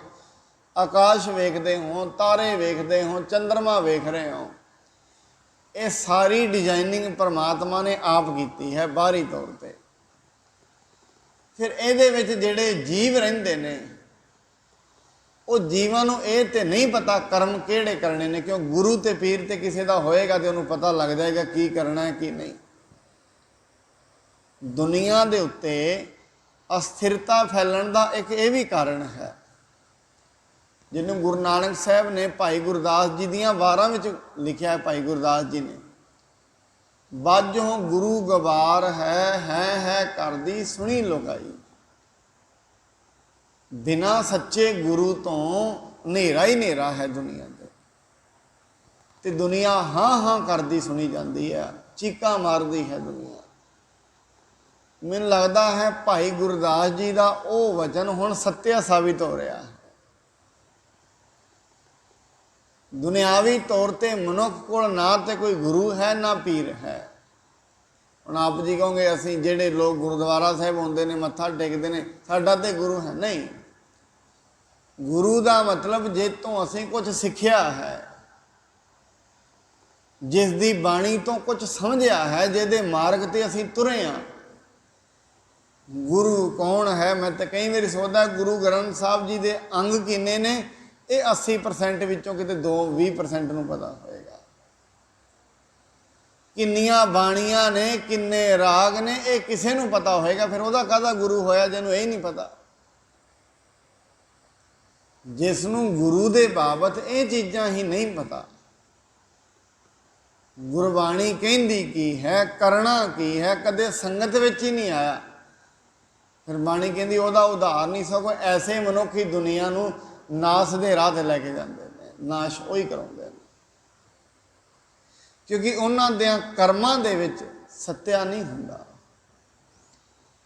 ਆਕਾਸ਼ ਵੇਖਦੇ ਹੋ, ਤਾਰੇ ਵੇਖਦੇ ਹੋ, ਚੰਦਰਮਾ ਵੇਖ ਰਹੇ ਹੋ, ਇਹ ਸਾਰੀ ਡਿਜ਼ਾਈਨਿੰਗ ਪਰਮਾਤਮਾ ਨੇ ਆਪ ਕੀਤੀ ਹੈ ਬਾਹਰੀ ਤੌਰ ਤੇ। ਫਿਰ ਇਹਦੇ ਵਿੱਚ ਜਿਹੜੇ ਜੀਵ ਰਹਿੰਦੇ ਨੇ, ਉਹ ਜੀਵਾਂ ਨੂੰ ਇਹ ਤੇ ਨਹੀਂ ਪਤਾ ਕਰਮ ਕਿਹੜੇ ਕਰਨੇ ਨੇ, ਕਿਉਂ ਗੁਰੂ ਤੇ ਪੀਰ ਤੇ ਕਿਸੇ ਦਾ ਹੋਏਗਾ ਤੇ ਉਹਨੂੰ ਪਤਾ ਲੱਗ ਜਾਏਗਾ ਕੀ ਕਰਨਾ ਹੈ ਕੀ ਨਹੀਂ। ਦੁਨੀਆ ਦੇ ਉੱਤੇ ਅਸਥਿਰਤਾ ਫੈਲਣ ਦਾ ਇੱਕ ਇਹ ਵੀ ਕਾਰਨ ਹੈ, ਜਿਹਨੂੰ ਗੁਰੂ ਨਾਨਕ ਸਾਹਿਬ ਨੇ ਭਾਈ ਗੁਰਦਾਸ ਜੀ ਦੀਆਂ ਵਾਰਾਂ ਵਿੱਚ ਲਿਖਿਆ ਹੈ। ਭਾਈ ਗੁਰਦਾਸ ਜੀ ਨੇ, ਬਾਝੋਂ ਗੁਰੂ ਗਵਾਰ ਹੈ ਕਰਦੀ ਸੁਣੀ ਲੋਕਾਈ। ਬਿਨਾਂ ਸੱਚੇ ਗੁਰੂ ਤੋਂ ਹਨੇਰਾ ਹੀ ਹਨੇਰਾ ਹੈ ਦੁਨੀਆ ਤੇ ਦੁਨੀਆ ਹਾਂ ਹਾਂ ਕਰਦੀ ਸੁਣੀ ਜਾਂਦੀ ਹੈ, ਚੀਕਾਂ ਮਾਰਦੀ ਹੈ ਦੁਨੀਆ। ਮੈਨੂੰ ਲੱਗਦਾ ਹੈ ਭਾਈ ਗੁਰਦਾਸ ਜੀ ਦਾ ਉਹ ਵਚਨ ਹੁਣ ਸੱਤਿਆ ਸਾਬਿਤ ਹੋ ਰਿਹਾ ਹੈ। ਦੁਨਿਆਵੀ ਤੌਰ ਤੇ ਮਨੁੱਖ ਕੋਲ ਨਾ ਤੇ ਕੋਈ ਗੁਰੂ ਹੈ ਨਾ ਪੀਰ ਹੈ। ਹੁਣ ਆਪ ਜੀ ਕਹੋਗੇ ਅਸੀਂ ਜਿਹੜੇ ਲੋਕ ਗੁਰਦੁਆਰਾ ਸਾਹਿਬ ਆਉਂਦੇ ਨੇ, ਮੱਥਾ ਟੇਕਦੇ ਨੇ, ਸਾਡਾ ਤੇ ਗੁਰੂ ਹੈ। ਨਹੀਂ, ਗੁਰੂ ਦਾ ਮਤਲਬ ਜਿਸ ਤੋਂ ਅਸੀਂ ਕੁਝ ਸਿੱਖਿਆ ਹੈ, ਜਿਸ ਦੀ ਬਾਣੀ ਤੋਂ ਕੁਝ ਸਮਝਿਆ ਹੈ, ਜਿਹਦੇ ਮਾਰਗ ਤੇ ਅਸੀਂ ਤੁਰੇ ਹਾਂ। ਗੁਰੂ ਕੌਣ ਹੈ? ਮੈਂ ਤਾਂ ਕਈ ਵਾਰੀ ਸੋਚਦਾ ਗੁਰੂ ਗ੍ਰੰਥ ਸਾਹਿਬ ਜੀ ਦੇ ਅੰਗ ਕਿੰਨੇ ਨੇ, ਇਹ 80% ਵਿੱਚੋਂ ਕਿਤੇ 20% ਨੂੰ ਪਤਾ ਹੋਏਗਾ। ਕਿੰਨੀਆਂ ਬਾਣੀਆਂ ਨੇ, ਕਿੰਨੇ ਰਾਗ ਨੇ, ਇਹ ਕਿਸੇ ਨੂੰ ਪਤਾ ਹੋਏਗਾ। ਫਿਰ ਉਹਦਾ ਕਾਹਦਾ ਗੁਰੂ ਹੋਇਆ ਜਿਹਨੂੰ ਇਹ ਨਹੀਂ ਪਤਾ। ਜਿਸ ਨੂੰ ਗੁਰੂ ਦੇ ਬਾਬਤ ਇਹ ਚੀਜ਼ਾਂ ਹੀ ਨਹੀਂ ਪਤਾ, ਗੁਰਬਾਣੀ ਕਹਿੰਦੀ ਕੀ ਹੈ, ਕਰਨਾ ਕੀ ਹੈ, ਕਦੇ ਸੰਗਤ ਵਿੱਚ ਹੀ ਨਹੀਂ ਆਇਆ। ਫਿਰ ਬਾਣੀ ਕਹਿੰਦੀ ਉਹਦਾ ਉਧਾਰ ਨਹੀਂ, ਸਗੋਂ ਐਸੇ ਮਨੁੱਖ ਹੀ ਦੁਨੀਆ ਨੂੰ ਨਾਸ਼ ਦੇ ਰਾਹ ਤੇ ਲੈ ਕੇ ਜਾਂਦੇ ਨੇ, ਨਾਸ਼ ਉਹੀ ਕਰਾਉਂਦੇ ਨੇ, ਕਿਉਂਕਿ ਉਹਨਾਂ ਦੇ ਕਰਮਾਂ ਦੇ ਵਿੱਚ ਸੱਤਿਆ ਨਹੀਂ ਹੁੰਦਾ।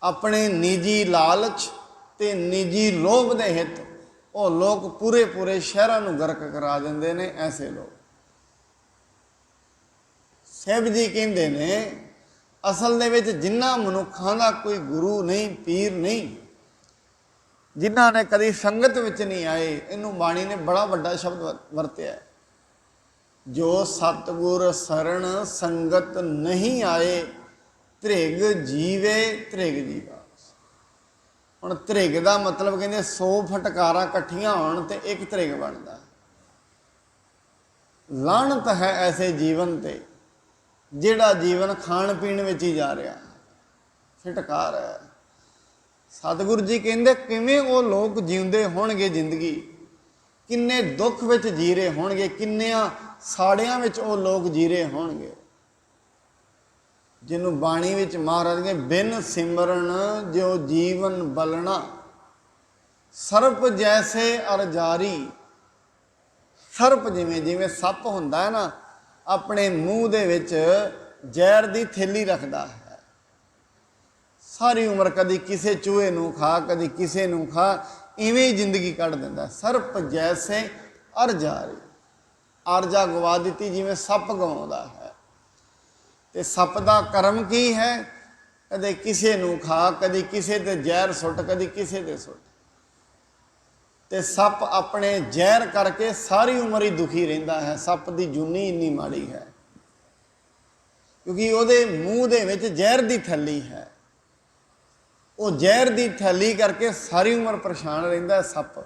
ਆਪਣੇ ਨਿੱਜੀ ਲਾਲਚ ਤੇ ਨਿੱਜੀ ਲੋਭ ਦੇ ਹਿੱਤ ਉਹ ਲੋਕ ਪੂਰੇ ਪੂਰੇ ਸ਼ਹਿਰਾਂ ਨੂੰ ਗਰਕ ਕਰਾ ਦਿੰਦੇ ਨੇ। ਐਸੇ ਲੋਕ ਸਾਹਿਬ ਜੀ ਕਹਿੰਦੇ ਨੇ, ਅਸਲ ਦੇ ਵਿੱਚ ਜਿਨ੍ਹਾਂ ਮਨੁੱਖਾਂ ਦਾ ਕੋਈ ਗੁਰੂ ਨਹੀਂ, ਪੀਰ ਨਹੀਂ, ਜਿਨ੍ਹਾਂ ਨੇ ਕਦੀ ਸੰਗਤ ਵਿੱਚ ਨਹੀਂ ਆਏ, ਇਹਨੂੰ ਬਾਣੀ ਨੇ ਬੜਾ ਵੱਡਾ ਸ਼ਬਦ ਵਰਤਿਆ, ਜੋ ਸਤਿਗੁਰ ਸਰਣ ਸੰਗਤ ਨਹੀਂ ਆਏ, ਧ੍ਰਿਗ ਜੀਵੇ ਧ੍ਰਿਗ ਜੀਵਾ। ਹੁਣ ਧ੍ਰਿਗ ਦਾ ਮਤਲਬ ਕਹਿੰਦੇ 100 ਫਟਕਾਰਾਂ ਇਕੱਠੀਆਂ ਹੋਣ ਤੇ ਇੱਕ ਧ੍ਰਿਗ ਬਣਦਾ। ਲਾਹਨਤ ਹੈ ਐਸੇ ਜੀਵਨ ਤੇ ਜਿਹੜਾ ਜੀਵਨ ਖਾਣ ਪੀਣ ਵਿੱਚ ਹੀ ਜਾ ਰਿਹਾ, ਫਿਟਕਾਰ ਹੈ। ਸਤਿਗੁਰੂ ਜੀ ਕਹਿੰਦੇ ਕਿਵੇਂ ਉਹ ਲੋਕ ਜਿਉਂਦੇ ਹੋਣਗੇ ਜ਼ਿੰਦਗੀ, ਕਿੰਨੇ ਦੁੱਖ ਵਿੱਚ ਜੀ ਰਹੇ ਹੋਣਗੇ, ਕਿੰਨਿਆਂ ਸਾੜਿਆਂ ਵਿੱਚ ਉਹ ਲੋਕ ਜੀ ਰਹੇ ਹੋਣਗੇ, ਜਿਹਨੂੰ ਬਾਣੀ ਵਿੱਚ ਮਹਾਰਾਜ ਨੇ ਬਿਨ ਸਿਮਰਨ ਜੋ ਜੀਵਨ ਬਲਣਾ, ਸਰਪ ਜੈਸੇ ਅਰਜਾਰੀ। ਸਰਪ ਜਿਵੇਂ ਜਿਵੇਂ ਸੱਪ ਹੁੰਦਾ ਹੈ ਨਾ, ਆਪਣੇ ਮੂੰਹ ਦੇ ਵਿੱਚ ਜ਼ਹਿਰ ਦੀ ਥੈਲੀ ਰੱਖਦਾ ਹੈ, ਸਾਰੀ ਉਮਰ ਕਦੀ ਕਿਸੇ ਚੂਹੇ ਨੂੰ ਖਾ, ਕਦੀ ਕਿਸੇ ਨੂੰ ਖਾ, ਇਵੇਂ ਹੀ ਜ਼ਿੰਦਗੀ ਕੱਢ ਦਿੰਦਾ। ਸਰਪ ਜੈਸੇ ਅਰਜਾਰੀ, ਅਰਜਾ ਗਵਾ ਦਿੱਤੀ ਜਿਵੇਂ ਸੱਪ ਗਵਾਉਂਦਾ ਹੈ। ਤੇ ਸੱਪ ਦਾ ਕਰਮ ਕੀ ਹੈ? ਕਦੇ ਕਿਸੇ ਨੂੰ ਖਾ, ਕਦੀ ਕਿਸੇ ਤੇ ਜ਼ਹਿਰ ਸੁੱਟ, ਕਦੀ ਕਿਸੇ ਤੇ ਸੁੱਟ। ਤੇ ਸੱਪ ਆਪਣੇ ਜ਼ਹਿਰ ਕਰਕੇ ਸਾਰੀ ਉਮਰ ਹੀ ਦੁਖੀ ਰਹਿੰਦਾ ਹੈ। ਸੱਪ ਦੀ ਜੂਨੀ ਇੰਨੀ ਮਾੜੀ ਹੈ ਕਿਉਂਕਿ ਉਹਦੇ ਮੂੰਹ ਦੇ ਵਿੱਚ ਜ਼ਹਿਰ ਦੀ ਥੈਲੀ ਹੈ। ਉਹ ਜ਼ਹਿਰ ਦੀ ਥੈਲੀ ਕਰਕੇ ਸਾਰੀ ਉਮਰ ਪਰੇਸ਼ਾਨ ਰਹਿੰਦਾ ਹੈ ਸੱਪ।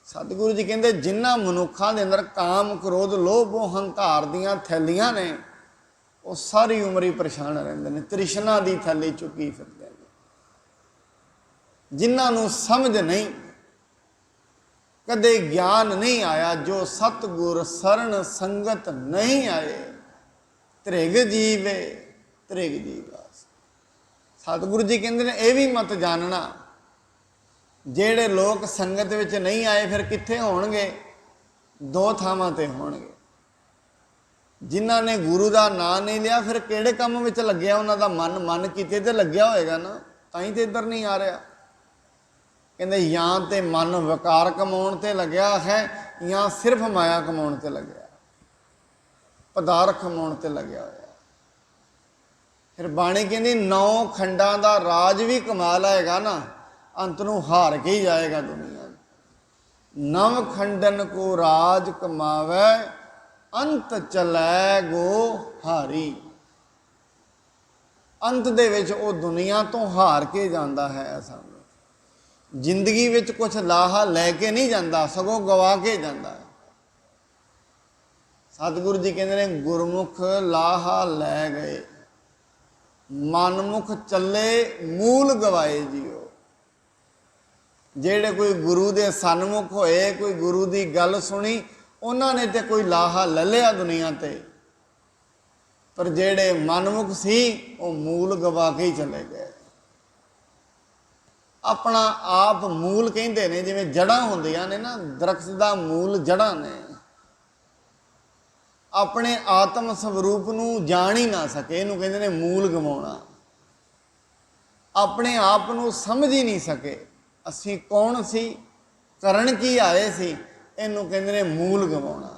ਸਤਿਗੁਰੂ ਜੀ ਕਹਿੰਦੇ ਜਿਨ੍ਹਾਂ ਮਨੁੱਖਾਂ ਦੇ ਅੰਦਰ ਕਾਮ, ਕ੍ਰੋਧ, ਲੋਭ, ਹੰਕਾਰ ਦੀਆਂ ਥੈਲੀਆਂ ਨੇ, वो सारी उम्र ही परेशान रहते हैं, तृष्णा की थैली चुकी फिरते हैं। जिन्होंने समझ नहीं, कदे ज्ञान नहीं आया, जो सतगुर शरण संगत नहीं आए, त्रिग जीवे त्रिग जीवास। सतगुरु जी कहते हैं यह भी मत जानना, जेड़े लोग संगत विच नहीं आए फिर कित्थे होणगे? दो थावां ते होणगे। जिन्हां ने गुरु का नाम नहीं लिया फिर किहड़े काम विच लग्या उन्हां दा मन? मन किते ते लग्या होएगा ना, तां ते इधर नहीं आ रहा। कहते या तो मन विकार कमाउण ते लग्या है, या सिर्फ माया कमाउण ते लग्या, पदार्थ कमाउण ते लग्या होया। फिर बाणी कहती 9 खंडां दा राज भी कमा लाएगा ना, अंत नूं हार के ही जाएगा दुनिया। 9 खंडन को राज कमावे, अंत चलै गो हारी। अंत दे विच वो दुनिया तो हार के जाता है। ऐसा जिंदगी विच कुछ लाहा लैके नहीं जाता, सगों गवा के जाता है। सतगुरु जी कहते हैं गुरमुख लाहा लै गए, मनमुख चले मूल गवाए जियो। जेड़े कोई गुरु दे सन्मुख होए, कोई गुरु की गल सुनी, उन्होंने तो कोई लाहा ले लिया दुनिया ते, पर जेड़े मनमुख सी वो मूल गवा के ही चले गए। अपना आप मूल कहते हैं, जिवें जड़ा होंदियां ने ना, दरख्त का मूल जड़ा ने, अपने आत्म स्वरूप नूं जान ही ना सके, इनू कहते हैं मूल गवाउणा। अपने आप नूं समझ ही नहीं सके, असीं कौन सी, करन की आए सी, इनू कहते हैं मूल गवाउणा।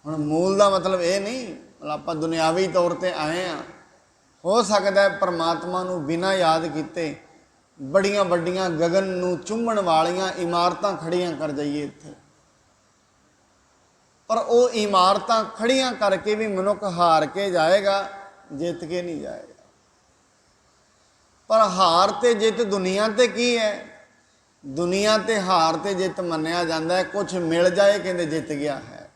हुण मूल का मतलब ये नहीं मतलब आपां दुनियावी तौर पर आए हाँ, हो सकता है परमात्मा नूं बिना याद किते बड़ियां वड्डियां गगन नूं चुंबण वालियां इमारतां खड़ियां कर जाइए इत्थे, पर वो इमारतां खड़ियां करके भी मनुख हार के जाएगा, जित के नहीं जाएगा। पर हार ते जित दुनिया ते की है? दुनिया ते हार ते जित मन्निया जाता है। कुछ मिल जाए कहते जित गया है,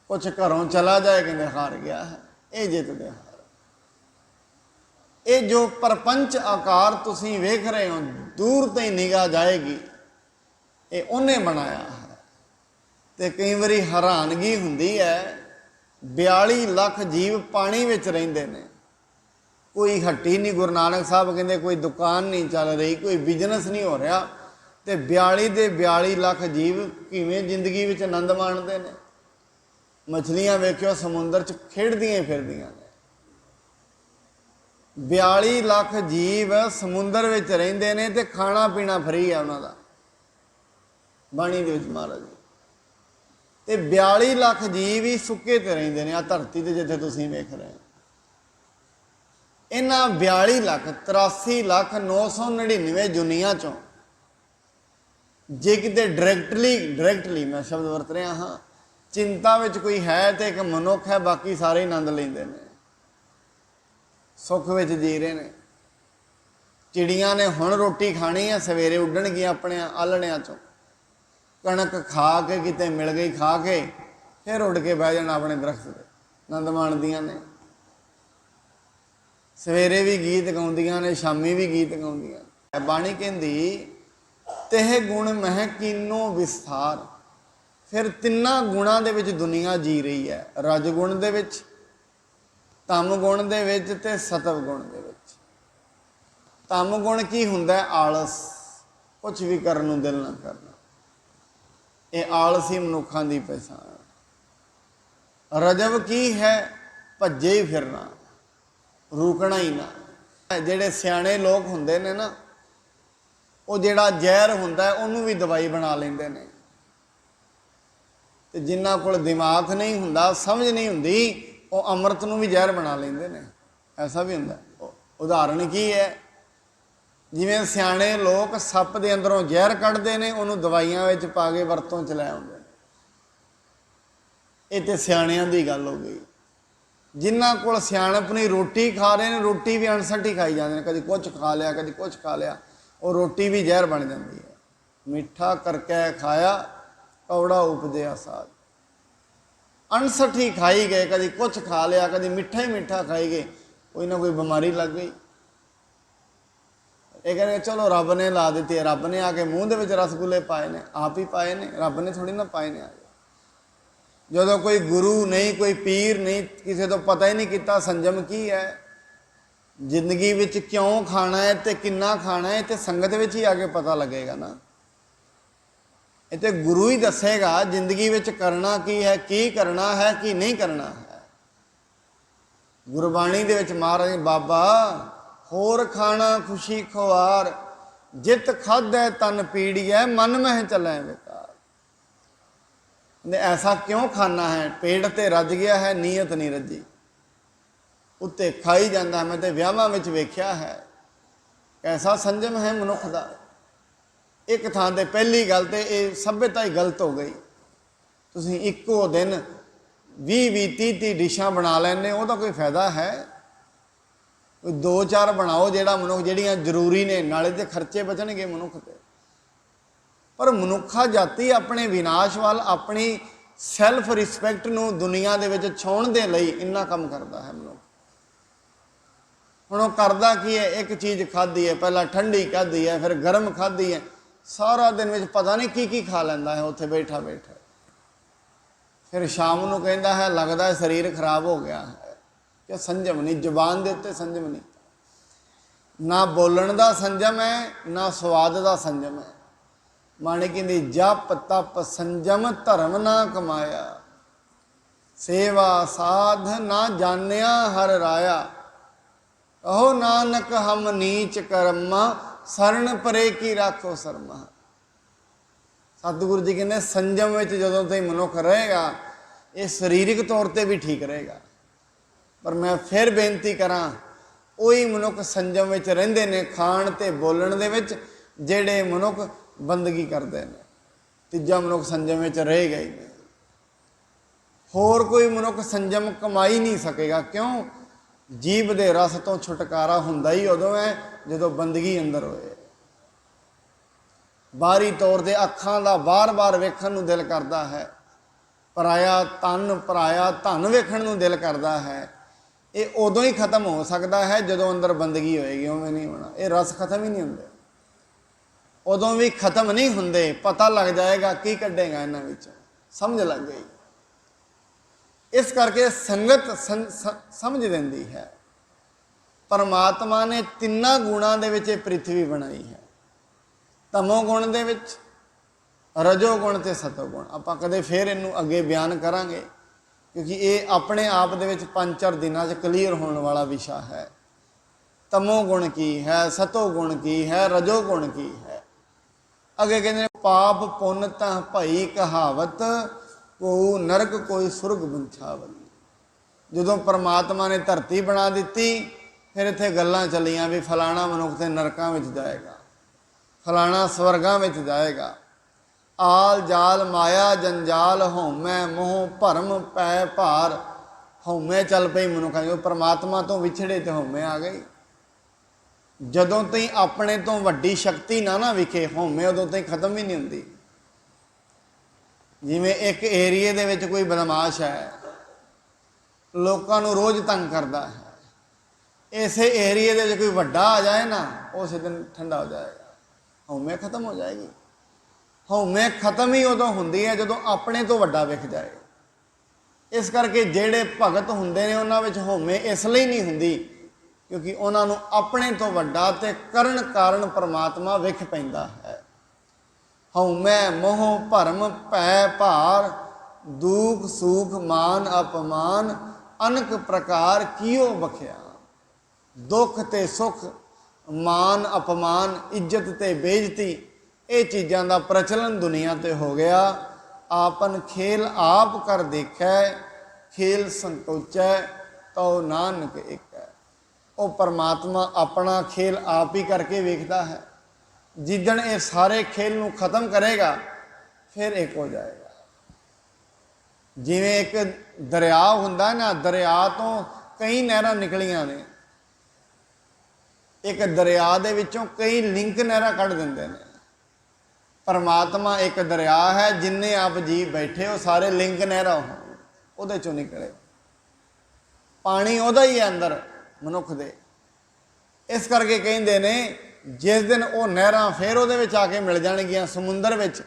कुछ घरों चला जाए कहते हार गया है, ये जित दे हार। ये जो परपंच आकार तुसी वेख रहे हो, दूर तो ही निगाह जाएगी, ये उन्हें बनाया है। तो कई बारी हैरानगी हुंदी है, 42 लाख जीव पानी विच रहिंदे ने, कोई हट्टी नहीं, गुरु नानक साहब कहते कोई दुकान नहीं चल रही, कोई बिजनेस नहीं हो रहा, तो 42 दे 42 लाख जीव किवें जिंदगी विच आनंद माणदे ने। मछलियां वेख्यो समुंदर च खेड़दियां फिरदियां ने। 42 लाख जीव समुंदर विच रहिंदे ने ते खाना पीना फ्री है उन्हां दा, बाणी दे विच महाराज। ते 42 लाख जीव ही सुके ते रहिंदे ने, आ धरती ते जिथे तुसीं वेख रहे हो। इन्हां 42 लाख 83 लाख 999 दुनिया चों जे किते डायरैक्टली मैं शब्द वरत रहा हाँ, चिंता विच कोई है तो एक मनुख है, बाकी सारे आनंद लेंदे ने, सुख विच जी रहे ने। चिड़ियां ने हुण रोटी खानी है, सवेरे उड्डणगियां अपने आलणियां चों, कणक खा के किते मिल गई खा के, फिर उड़ के बह जाना अपने दरख्त ते, आनंद माणदियां ने। सवेरे भी गीत गाउंदियां ने, शामी भी गीत गाउंदियां। बाणी कहंदी तेह गुण मह कीनो विस्तार। फिर तिन्ना गुणां दे विच दुनिया जी रही है, रजगुण दे विच, तम गुण दे विच ते सतव गुण दे विच। तम गुण की हुंदा है? आलस, कुछ भी करन नूं दिल ना करना, ये आलसी मनुखां दी पहचान। रजब की है? भज्जे ही फिरना, रुकना ही ना। जेड़े सियाणे लोग हुंदे ने ना, वो जेड़ा जहर हुंदा है उन्होंने भी दवाई बना लेंदे ने, ते जिन्हां कोल दिमाग नहीं हुंदा, समझ नहीं हुंदी, वो अमृत नूं भी जहर बना लेंदे ने। ऐसा भी हुंदा। उदाहरण की है? जिवें सियाणे लोग सप दे अंदरों जहर कढ़दे ने, उन्होंने दवाइयां विच पा के वरतों च लै आउंदे ने। ये तो सियाणियां दी गल हो गई। जिन्हां कोल सियाणप नहीं, रोटी खा रहे हैं, रोटी भी अणसठ ही खाई जाते हैं, कभी कुछ खा लिया कभी कुछ खा लिया, और रोटी भी जहर बन जाती है। मिठा करके खाया कौड़ा उपजया साध। अणसठ ही खाई गए, कभी कुछ खा लिया, कभी मिठा ही मिठा खाई गए, कोई ना कोई बीमारी लग गई। ये कहेंगे चलो रब ने ला दी है, रब ने आके मूँह दे रसगुल्ले पाए ने, आप ही पाए ने, रब ने थोड़ी ना पाए ने। जो कोई गुरु नहीं, कोई पीर नहीं, किसी तो पता ही नहीं किता संजम की है, जिंदगी विच क्यों खाना है तो किन्ना खाना है, तो संगत विच ही आके पता लगेगा ना। ये गुरु ही दसेगा जिंदगी विच करना की है, की करना है, की नहीं करना है। गुरबाणी दे विच महाराज बाबा होर खाना खुशी खुआर, जित खाधै तन पीड़िए, मन मह चलै बेकार। ऐसा क्यों खाना है, पेट ते रज गया है, नीयत नहीं रजी, उत्ते खाई जाता। मैं तो विआहां विच वेख्या है, कैसा संजम है मनुख दा। एक थां ते पहली गल तो ये सभ्यता ही गलत हो गई। तुसीं इक्को दिन 20-20 30-30 डिशां बना लैंदे, ਉਹਦਾ कोई फायदा है? कोई 2-4 बनाओ ਜਿਹੜਾ मनुख ਜਿਹੜੀਆਂ ਜ਼ਰੂਰੀ ਨੇ, ਨਾਲੇ ਤੇ ਖਰਚੇ ਬਚਣਗੇ ਮਨੁੱਖ ਤੇ। पर मनुखा जाति अपने विनाश वाल, अपनी सैल्फ रिस्पैक्ट नूं दुनिया दे विच छाउण दे लई इन्ना काम करता है मनुख। हुण वो करदा की है, एक चीज़ खाधी है, पहला ठंडी खाधी है, फिर गर्म खाधी है, सारा दिन विच पता नहीं की खा लैंदा है उत्थे बैठा बैठा। फिर शाम नूं कहंदा है लगदा है शरीर खराब हो गया है, कि संजम नहीं, जुबान दे उत्ते संजम नहीं, ना बोलण दा संजम है, ना स्वाद दा संजम है। माने कहंदी जप तप संजम धर्म ना कमाया, सेवा साध ना जानिया हर राया, कहो नानक हम नीच कर्मा, शरण परे की राखो शर्मा। सतगुरु जी कहते संजम में जदों तक मनुख रहेगा, ये शरीरिक तौर पर भी ठीक रहेगा। पर मैं फिर बेनती करा, वही मनुख संजम में रहिंदे ने, खाण ते बोलण दे विच जेड़े मनुख बंदगी करते हैं। तीजा मनुख संजम में रहेगा ही नहीं। होर कोई मनुख संजम कमा ही नहीं सकेगा। क्यों? जीभ दे रस तो छुटकारा हुंदा ही उदों है जदों बंदगी अंदर होए। बाहरी तौर पर अखां दा बार बार वेखण नूं दिल करता है, पराया धन वेखण नूं दिल करता है। ये उदों ही खत्म हो सकता है जदों अंदर बंदगी होएगी, उवें नहीं होना। ये रस खत्म ही नहीं होंदे, उदों भी खत्म नहीं होंदे। पता लग जाएगा की कढ़ेगा इन्हां विचों, समझ लग गई। इस करके संगत समझ देंदी है। परमात्मा ने तिन्ना गुणां दे विच पृथ्वी बनाई है, तमो गुण दे विच, रजो गुण ते सतो गुण। आपां कदे फिर इनू अगे बयान करांगे, क्योंकि ये अपने आप दे विच 5-4 दिनां च क्लीयर होने वाला विषय है। तमो गुण की है, सतो गुण की है, रजो गुण की है। अगे कहते पाप पुन तां भई कहावत, को नरक कोई सुरग बंछावत। जदों परमात्मा ने धरती बना दी, फिर इत्थे गल्लां चलियां भी फलाना मनुख ते नरकां विच जाएगा, फलाना स्वर्गां विच जाएगा। आल जाल माया जंजाल, हौमै मोह भरम पै भार। हौमै चल पई मनुखा, जो परमात्मा तो विछड़े तो हौमै आ गई। जदों तई अपने तो वड्डी शक्ति ना विखे, हौमै उदों तई खत्म ही नहीं होंदी। जिवें एक एरिए दे विच कोई बदमाश है, लोकां नूं रोज़ तंग करता है, इसे एरिए दे कोई वड्डा आ जाए ना, उस दिन ठंडा हो जाएगा, हौमै खत्म हो जाएगी। हौमै खत्म ही उदों हुंदी है जदों अपने तो वड्डा विख जाए। इस करके जेड़े भगत हुंदे ने उन्हां विच हौमै इसलिए नहीं हुंदी, क्योंकि उन्होंने अपने तो वड्डा ते करन कारण परमात्मा विख पैंदा है। हौमै मोह भरम पै भार, दुख सुख मान अपमान, अनक प्रकार कियो बख्या। दुख ते सुख, मान अपमान, इज्जत ते बेइज्जती, ये चीज़ों का प्रचलन दुनिया ते हो गया। आपन खेल आप कर देखै, खेल संकोचै तो नानक एक है। वो परमात्मा अपना खेल आप ही करके वेखता है। जिदन ये सारे खेल नूं खत्म करेगा, फिर एक हो जाएगा। जिवें एक दरिया हुंदा ना, दरिया तो कई नहरां निकलियां ने, एक दरिया दे विचों कई लिंक नहरां कढ़ दिंदे ने। परमात्मा एक दरिया है, जिन्ने आप जी बैठे हो सारे लिंक नहरां हो, ਉਹਦੇ ਚੋਂ ਨਿਕਲੇ। ਪਾਣੀ ਉਹਦਾ ਹੀ ਹੈ ਅੰਦਰ ਮਨੁੱਖ ਦੇ। ਇਸ ਕਰਕੇ ਕਹਿੰਦੇ ਨੇ ਜਿਸ ਦਿਨ ਉਹ ਨਹਿਰਾਂ ਫਿਰ ਉਹਦੇ ਵਿੱਚ ਆ ਕੇ ਮਿਲ ਜਾਣਗੀਆਂ ਸਮੁੰਦਰ ਵਿੱਚ,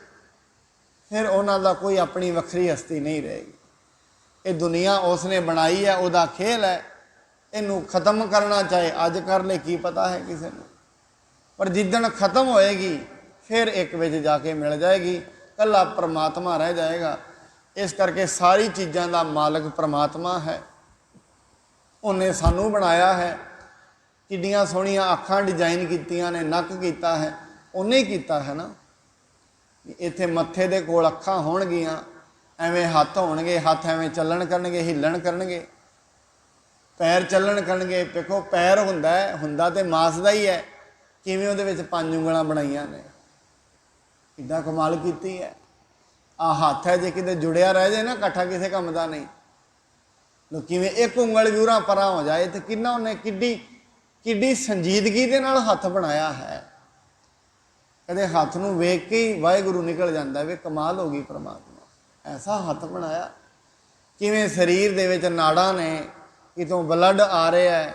ਫਿਰ ਉਹਨਾਂ ਦਾ ਕੋਈ ਆਪਣੀ ਵੱਖਰੀ ਹਸਤੀ ਨਹੀਂ ਰਹੇਗੀ। ਇਹ ਦੁਨੀਆ ਉਸਨੇ ਬਣਾਈ ਹੈ, ਉਹਦਾ ਖੇਲ ਹੈ। ਇਹਨੂੰ ਖਤਮ ਕਰਨਾ ਚਾਹੇ ਅੱਜ ਕਰ ਲੈ, ਕੀ ਪਤਾ ਹੈ ਕਿਸੇ ਨੂੰ, ਪਰ ਜਿੱਦਣ ਖਤਮ ਹੋਏਗੀ ਫਿਰ ਇੱਕ ਵਿੱਚ ਜਾ ਕੇ ਮਿਲ ਜਾਏਗੀ, ਇਕੱਲਾ ਪਰਮਾਤਮਾ ਰਹਿ ਜਾਏਗਾ। ਇਸ ਕਰਕੇ ਸਾਰੀ ਚੀਜ਼ਾਂ ਦਾ ਮਾਲਕ ਪਰਮਾਤਮਾ ਹੈ। ਉਹਨੇ ਸਾਨੂੰ ਬਣਾਇਆ ਹੈ। ਕਿੱਡੀਆਂ ਸੋਹਣੀਆਂ ਅੱਖਾਂ ਡਿਜ਼ਾਈਨ ਕੀਤੀਆਂ ਨੇ, ਨੱਕ ਕੀਤਾ ਹੈ, ਉਹਨੇ ਹੀ ਕੀਤਾ ਹੈ ਨਾ। ਇੱਥੇ ਮੱਥੇ ਦੇ ਕੋਲ ਅੱਖਾਂ ਹੋਣਗੀਆਂ, ਐਵੇਂ ਹੱਥ ਹੋਣਗੇ, ਹੱਥ ਐਵੇਂ ਚੱਲਣ ਕਰਨਗੇ, ਹਿੱਲਣ ਕਰਨਗੇ, ਪੈਰ ਚੱਲਣ ਕਰਨਗੇ। ਵੇਖੋ ਪੈਰ ਹੁੰਦਾ ਤੇ ਮਾਸ ਦਾ ਹੀ ਹੈ, ਕਿਵੇਂ ਉਹਦੇ ਵਿੱਚ 5 ਉਂਗਲਾਂ ਬਣਾਈਆਂ ਨੇ, ਕਿੱਦਾਂ ਕਮਾਲ ਕੀਤੀ ਹੈ। ਆਹ ਹੱਥ ਹੈ, ਜੇ ਕਿਤੇ ਜੁੜਿਆ ਰਹਿ ਜਾਏ ਨਾ, ਇਕੱਠਾ ਕਿਸੇ ਕੰਮ ਦਾ ਨਹੀਂ। ਲੋਕ ਕਿਵੇਂ ਇੱਕ ਉਂਗਲ ਵੀ ਉਰਾਂ ਪਰਾਂ ਹੋ ਜਾਏ, ਤੇ ਕਿੰਨਾ ਉਹਨੇ ਕਿੱਡੀ ਸੰਜੀਦਗੀ ਦੇ ਨਾਲ ਹੱਥ ਬਣਾਇਆ ਹੈ। ਕਦੇ ਹੱਥ ਨੂੰ ਵੇਖ ਕੇ ਹੀ ਵਾਹਿਗੁਰੂ ਨਿਕਲ ਜਾਂਦਾ ਵੀ ਕਮਾਲ ਹੋ ਗਈ ਪਰਮਾਤਮਾ, ਐਸਾ ਹੱਥ ਬਣਾਇਆ। ਕਿਵੇਂ ਸਰੀਰ ਦੇ ਵਿੱਚ ਨਾੜਾਂ ਨੇ, ਕਿਤੋਂ ਬਲੱਡ ਆ ਰਿਹਾ ਹੈ।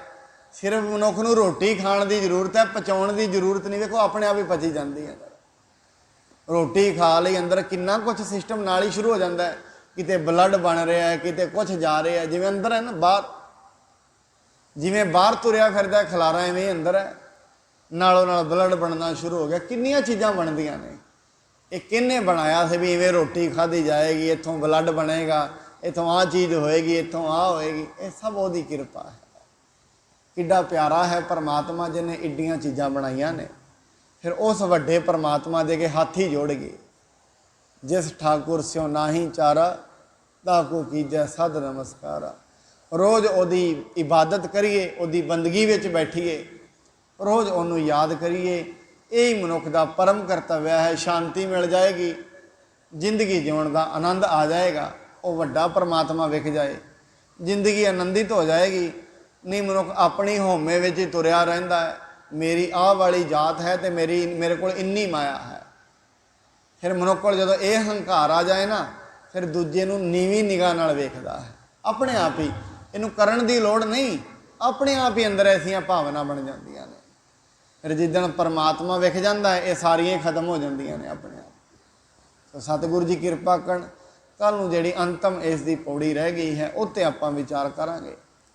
ਸਿਰਫ ਮਨੁੱਖ ਨੂੰ ਰੋਟੀ ਖਾਣ ਦੀ ਜ਼ਰੂਰਤ ਹੈ, ਪਚਾਉਣ ਦੀ ਜ਼ਰੂਰਤ ਨਹੀਂ। ਵੇਖੋ ਆਪਣੇ ਆਪ ਹੀ ਪਚੀ ਜਾਂਦੀ ਹੈ। ਰੋਟੀ ਖਾ ਲਈ, ਅੰਦਰ ਕਿੰਨਾ ਕੁਛ ਸਿਸਟਮ ਨਾਲ ਹੀ ਸ਼ੁਰੂ ਹੋ ਜਾਂਦਾ ਹੈ। ਕਿਤੇ ਬਲੱਡ ਬਣ ਰਿਹਾ ਹੈ, ਕਿਤੇ ਕੁਛ ਜਾ ਰਿਹਾ ਹੈ। ਜਿਵੇਂ ਅੰਦਰ ਹੈ ਨਾ, ਜਿਵੇਂ ਬਾਹਰ ਤੁਰਿਆ ਫਿਰਦਾ ਖਲਾਰਾ, ਐਵੇਂ ਅੰਦਰ ਹੈ, ਨਾਲੋਂ ਨਾਲ ਬਲੱਡ ਬਣਨਾ ਸ਼ੁਰੂ ਹੋ ਗਿਆ। ਕਿੰਨੀਆਂ ਚੀਜ਼ਾਂ ਬਣਦੀਆਂ ਨੇ। ਇਹ ਕਿਹਨੇ ਬਣਾਇਆ ਸੀ ਵੀ ਇਵੇਂ ਰੋਟੀ ਖਾਧੀ ਜਾਏਗੀ, ਇੱਥੋਂ ਬਲੱਡ ਬਣੇਗਾ, ਇੱਥੋਂ ਆਹ ਚੀਜ਼ ਹੋਏਗੀ, ਇੱਥੋਂ ਆਹ ਹੋਏਗੀ। ਇਹ ਸਭ ਉਹਦੀ ਕਿਰਪਾ ਹੈ। ਕਿੱਡਾ ਪਿਆਰਾ ਹੈ ਪਰਮਾਤਮਾ, ਜਿਹਨੇ ਏਡੀਆਂ ਚੀਜ਼ਾਂ ਬਣਾਈਆਂ ਨੇ। ਫਿਰ ਉਸ ਵੱਡੇ ਪਰਮਾਤਮਾ ਦੇ ਕੇ ਹੱਥ ਹੀ ਜੋੜ ਗਏ। ਜਿਸ ਠਾਕੁਰ ਸਿਓ ਨਾਹੀ ਚਾਰਾ, ਤਾਕੂ ਕੀਜੈ ਸਦ ਨਮਸਕਾਰਾ। ਰੋਜ਼ ਉਹਦੀ ਇਬਾਦਤ ਕਰੀਏ, ਉਹਦੀ ਬੰਦਗੀ ਵਿੱਚ ਬੈਠੀਏ, ਰੋਜ਼ ਉਹਨੂੰ ਯਾਦ ਕਰੀਏ। ਇਹ ਹੀ ਮਨੁੱਖ ਦਾ ਪਰਮ ਕਰਤੱਵ ਹੈ। ਸ਼ਾਂਤੀ ਮਿਲ ਜਾਏਗੀ, ਜ਼ਿੰਦਗੀ ਜਿਉਣ ਦਾ ਆਨੰਦ ਆ ਜਾਏਗਾ। ਉਹ ਵੱਡਾ ਪਰਮਾਤਮਾ ਵਿਖ ਜਾਏ, ਜ਼ਿੰਦਗੀ ਆਨੰਦਿਤ ਹੋ ਜਾਏਗੀ। ਨਹੀਂ ਮਨੁੱਖ ਆਪਣੀ ਹਉਮੈ ਵਿੱਚ ਹੀ ਤੁਰਿਆ ਰਹਿੰਦਾ ਹੈ। ਮੇਰੀ ਆਹ ਵਾਲੀ ਜਾਤ ਹੈ ਤੇ ਮੇਰੇ ਕੋਲ ਇੰਨੀ ਮਾਇਆ ਹੈ। ਫਿਰ ਮਨੁੱਖ ਕੋਲ ਜਦੋਂ ਇਹ ਹੰਕਾਰ ਆ ਜਾਏ ਨਾ, ਫਿਰ ਦੂਜੇ ਨੂੰ ਨੀਵੀਂ ਨਿਗਾਹ ਨਾਲ ਵੇਖਦਾ ਹੈ। ਆਪਣੇ ਆਪ ਹੀ, ਇਹਨੂੰ ਕਰਨ ਦੀ ਲੋੜ ਨਹੀਂ, ਆਪਣੇ ਆਪ ਹੀ ਅੰਦਰ ਐਸੀਆਂ ਭਾਵਨਾ ਬਣ ਜਾਂਦੀਆਂ ਨੇ। ਫਿਰ ਜਿੱਦਣ ਪਰਮਾਤਮਾ ਵਿਖ ਜਾਂਦਾ ਹੈ, ਇਹ ਸਾਰੀਆਂ ਖਤਮ ਹੋ ਜਾਂਦੀਆਂ ਨੇ ਆਪਣੇ ਆਪ। ਸੋ ਸਤਿਗੁਰੂ ਜੀ ਕਿਰਪਾ ਕਰਨ। ਕੱਲ੍ਹ ਨੂੰ ਜਿਹੜੀ ਅੰਤਮ ਇਸ ਦੀ ਪੌੜੀ ਰਹਿ ਗਈ ਹੈ, ਉਹ 'ਤੇ ਆਪਾਂ ਵਿਚਾਰ ਕਰਾਂਗੇ।